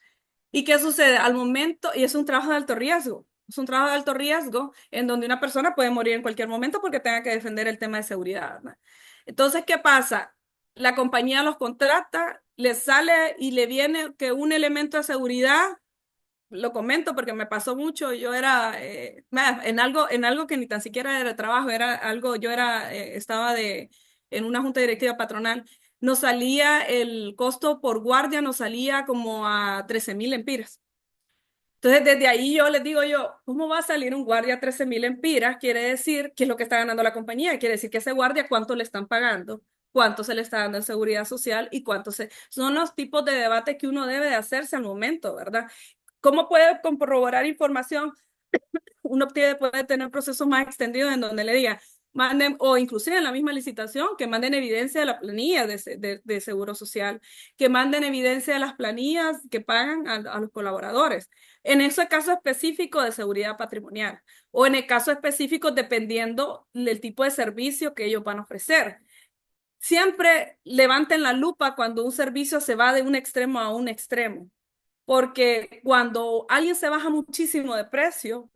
¿Y qué sucede? Al momento, y es un trabajo de alto riesgo, es un trabajo de alto riesgo en donde una persona puede morir en cualquier momento porque tenga que defender el tema de seguridad, ¿verdad? Entonces, ¿qué pasa? La compañía los contrata, les sale y le viene que un elemento de seguridad, lo comento porque me pasó mucho, yo era en algo que ni tan siquiera era trabajo, era algo, estaba en una junta directiva patronal, nos salía el costo por guardia, nos salía como a 13.000 empiras. Entonces, desde ahí yo les digo yo, ¿cómo va a salir un guardia a 13.000 empiras? Quiere decir que es lo que está ganando la compañía, quiere decir que ese guardia cuánto le están pagando, cuánto se le está dando en seguridad social y son los tipos de debate que uno debe de hacerse al momento, ¿verdad? ¿Cómo puede corroborar información? Uno puede tener procesos más extendidos en donde le diga, manden, o inclusive en la misma licitación, que manden evidencia de la planilla de seguro social, que manden evidencia de las planillas que pagan a los colaboradores. En ese caso específico de seguridad patrimonial, o en el caso específico dependiendo del tipo de servicio que ellos van a ofrecer. Siempre levanten la lupa cuando un servicio se va de un extremo a un extremo, porque cuando alguien se baja muchísimo de precio,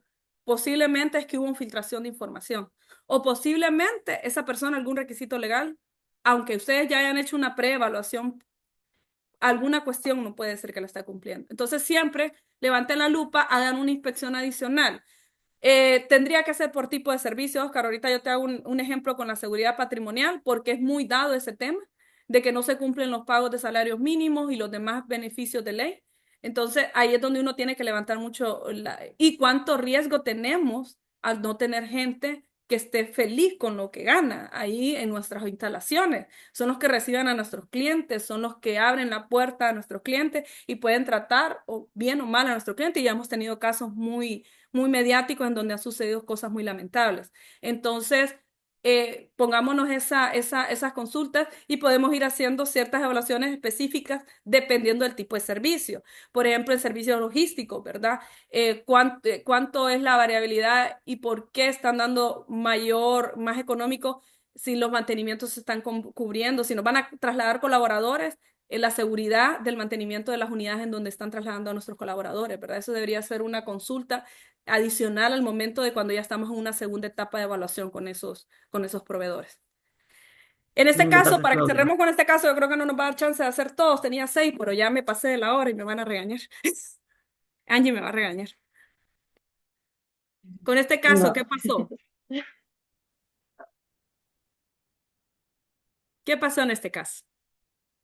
posiblemente es que hubo infiltración de información o posiblemente esa persona algún requisito legal, aunque ustedes ya hayan hecho una preevaluación, alguna cuestión no puede ser que la esté cumpliendo. Entonces siempre levanten la lupa, hagan una inspección adicional. Tendría que ser por tipo de servicio, Oscar. Ahorita yo te hago un ejemplo con la seguridad patrimonial, porque es muy dado ese tema de que no se cumplen los pagos de salarios mínimos y los demás beneficios de ley. Entonces, ahí es donde uno tiene que levantar mucho y cuánto riesgo tenemos al no tener gente que esté feliz con lo que gana ahí en nuestras instalaciones. Son los que reciben a nuestros clientes, son los que abren la puerta a nuestros clientes y pueden tratar o bien o mal a nuestros clientes. Y ya hemos tenido casos muy mediáticos en donde han sucedido cosas muy lamentables. Entonces, pongámonos esas consultas y podemos ir haciendo ciertas evaluaciones específicas dependiendo del tipo de servicio. Por ejemplo, el servicio logístico, ¿verdad? ¿Cuánto es la variabilidad y por qué están dando más económico si los mantenimientos se están cubriendo, si nos van a trasladar colaboradores? la seguridad del mantenimiento de las unidades en donde están trasladando a nuestros colaboradores, ¿verdad? Eso debería ser una consulta adicional al momento de cuando ya estamos en una segunda etapa de evaluación con esos proveedores. En este caso, Gracias, para que Claudia. cerremos con este caso, yo creo que no nos va a dar chance de hacer todos. Tenía 6, pero ya me pasé de la hora y me van a regañar. Angie me va a regañar. Con este caso, No. ¿qué pasó? ¿Qué pasó en este caso?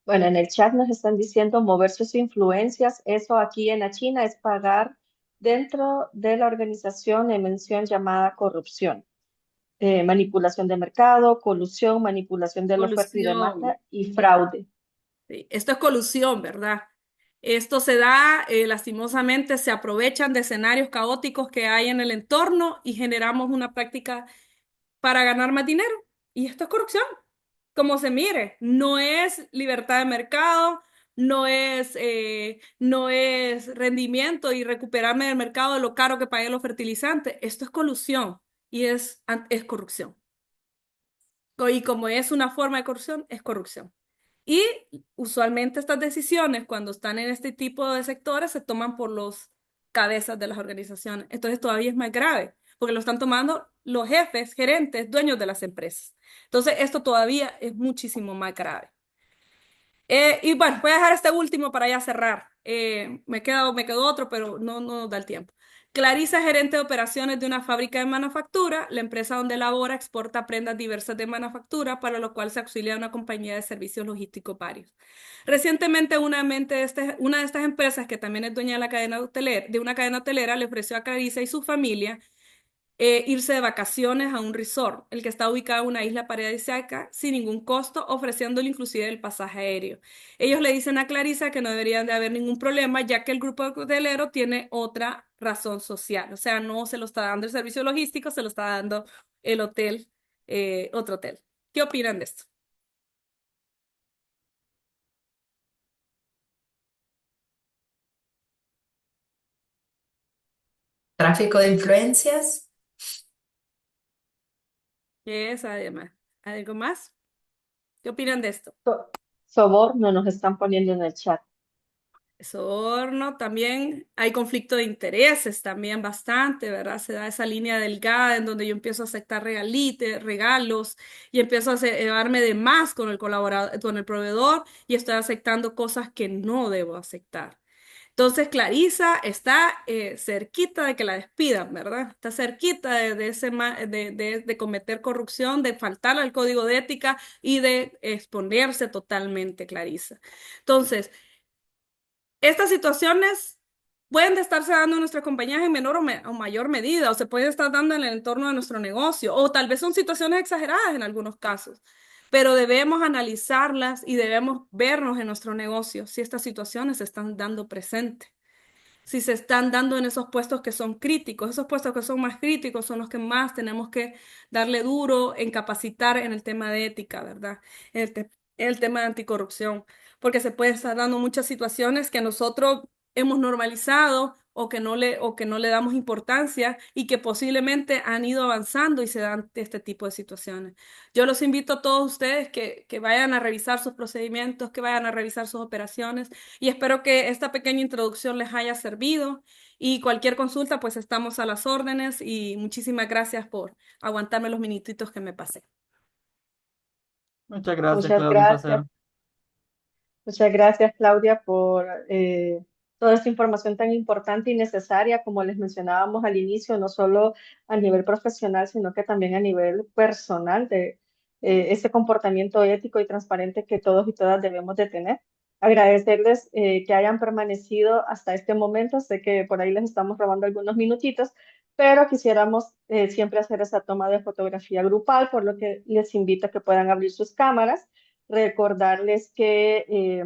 Bueno, en el chat nos están diciendo mover sus influencias. Eso aquí en la China es pagar dentro de la organización en mención llamada corrupción. Manipulación de mercado, colusión, manipulación de la oferta y Colusión. demanda y fraude. Sí, esto es colusión, ¿verdad? Esto se da, lastimosamente, se aprovechan de escenarios caóticos que hay en el entorno y generamos una práctica para ganar más dinero. Y esto es corrupción. Como se mire, no es libertad de mercado, no es rendimiento y recuperarme del mercado de lo caro que pagué los fertilizantes. Esto es colusión y es corrupción. Y como es una forma de corrupción, es corrupción. Y usualmente estas decisiones, cuando están en este tipo de sectores, se toman por los cabezas de las organizaciones. Entonces todavía es más grave, porque lo están tomando los jefes, gerentes, dueños de las empresas. Entonces esto todavía es muchísimo más grave. Y bueno, voy a dejar este último para ya cerrar. Me quedó otro, pero no nos da el tiempo. Clarisa, gerente de operaciones de una fábrica de manufactura. La empresa donde labora exporta prendas diversas de manufactura, para lo cual se auxilia a una compañía de servicios logísticos varios. Recientemente, una de estas empresas, que también es dueña de una cadena hotelera, le ofreció a Clarisa y su familia irse de vacaciones a un resort, el que está ubicado en una isla paradisíaca sin ningún costo, ofreciéndole inclusive el pasaje aéreo. Ellos le dicen a Clarisa que no deberían de haber ningún problema, ya que el grupo hotelero tiene otra razón social, o sea, no se lo está dando el servicio logístico, se lo está dando el hotel, otro hotel. ¿Qué opinan de esto? Tráfico de influencias. ¿Qué es además? ¿Algo más? ¿Qué opinan de esto? Soborno nos están poniendo en el chat. Soborno, también hay conflicto de intereses, también bastante, ¿verdad? Se da esa línea delgada en donde yo empiezo a aceptar regalos y empiezo a llevarme de más con el colaborador, con el proveedor y estoy aceptando cosas que no debo aceptar. Entonces, Clarisa está cerquita de que la despidan, ¿verdad? Está cerquita de cometer corrupción, de faltar al código de ética y de exponerse totalmente, Clarisa. Entonces, estas situaciones pueden estarse dando en nuestras compañías en menor o mayor medida, o se pueden estar dando en el entorno de nuestro negocio, o tal vez son situaciones exageradas en algunos casos, pero debemos analizarlas y debemos vernos en nuestro negocio si estas situaciones se están dando presente, si se están dando en esos puestos que son críticos. Esos puestos que son más críticos son los que más tenemos que darle duro en capacitar en el tema de ética, ¿verdad? En el tema de anticorrupción, porque se puede estar dando muchas situaciones que nosotros hemos normalizado o que no le damos importancia y que posiblemente han ido avanzando y se dan este tipo de situaciones. Yo los invito a todos ustedes que vayan a revisar sus procedimientos, que vayan a revisar sus operaciones y espero que esta pequeña introducción les haya servido y cualquier consulta, pues estamos a las órdenes y muchísimas gracias por aguantarme los minutitos que me pasé. Muchas gracias, Muchas Claudia, un placer. gracias. Muchas gracias, Claudia, por toda esta información tan importante y necesaria, como les mencionábamos al inicio, no solo a nivel profesional, sino que también a nivel personal, de ese comportamiento ético y transparente que todos y todas debemos de tener. Agradecerles que hayan permanecido hasta este momento. Sé que por ahí les estamos robando algunos minutitos, pero quisiéramos siempre hacer esa toma de fotografía grupal, por lo que les invito a que puedan abrir sus cámaras. Recordarles que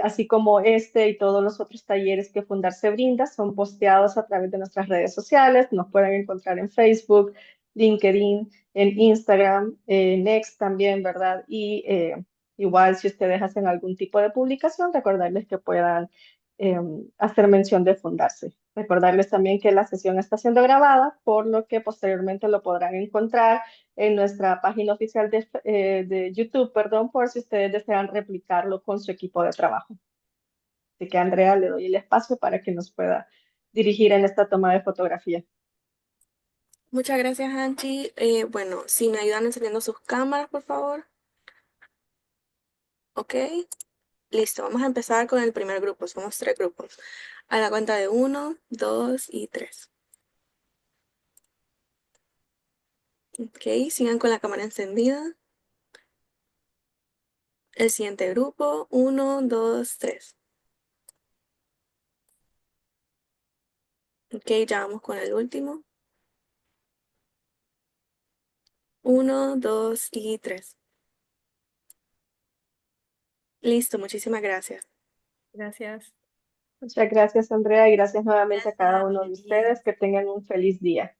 así como este y todos los otros talleres que Fundarse brinda son posteados a través de nuestras redes sociales. Nos pueden encontrar en Facebook, LinkedIn, en Instagram, Next también, ¿verdad? Y igual si ustedes hacen algún tipo de publicación, recordarles que puedan hacer mención de Fundarse. Recordarles también que la sesión está siendo grabada, por lo que posteriormente lo podrán encontrar en nuestra página oficial de YouTube, perdón, por si ustedes desean replicarlo con su equipo de trabajo. Así que, Andrea, le doy el espacio para que nos pueda dirigir en esta toma de fotografía. Muchas gracias, Angie. Bueno, si me ayudan encendiendo sus cámaras, por favor. Ok, listo. Vamos a empezar con el primer grupo. Somos 3 grupos. A la cuenta de 1, 2 y 3. Ok, sigan con la cámara encendida. El siguiente grupo, 1, 2, 3. Ok, ya vamos con el último. 1, 2 y 3. Listo, muchísimas gracias. Gracias. Muchas gracias, Andrea, y gracias nuevamente a cada Gracias, uno de feliz día. ustedes. Que tengan un feliz día.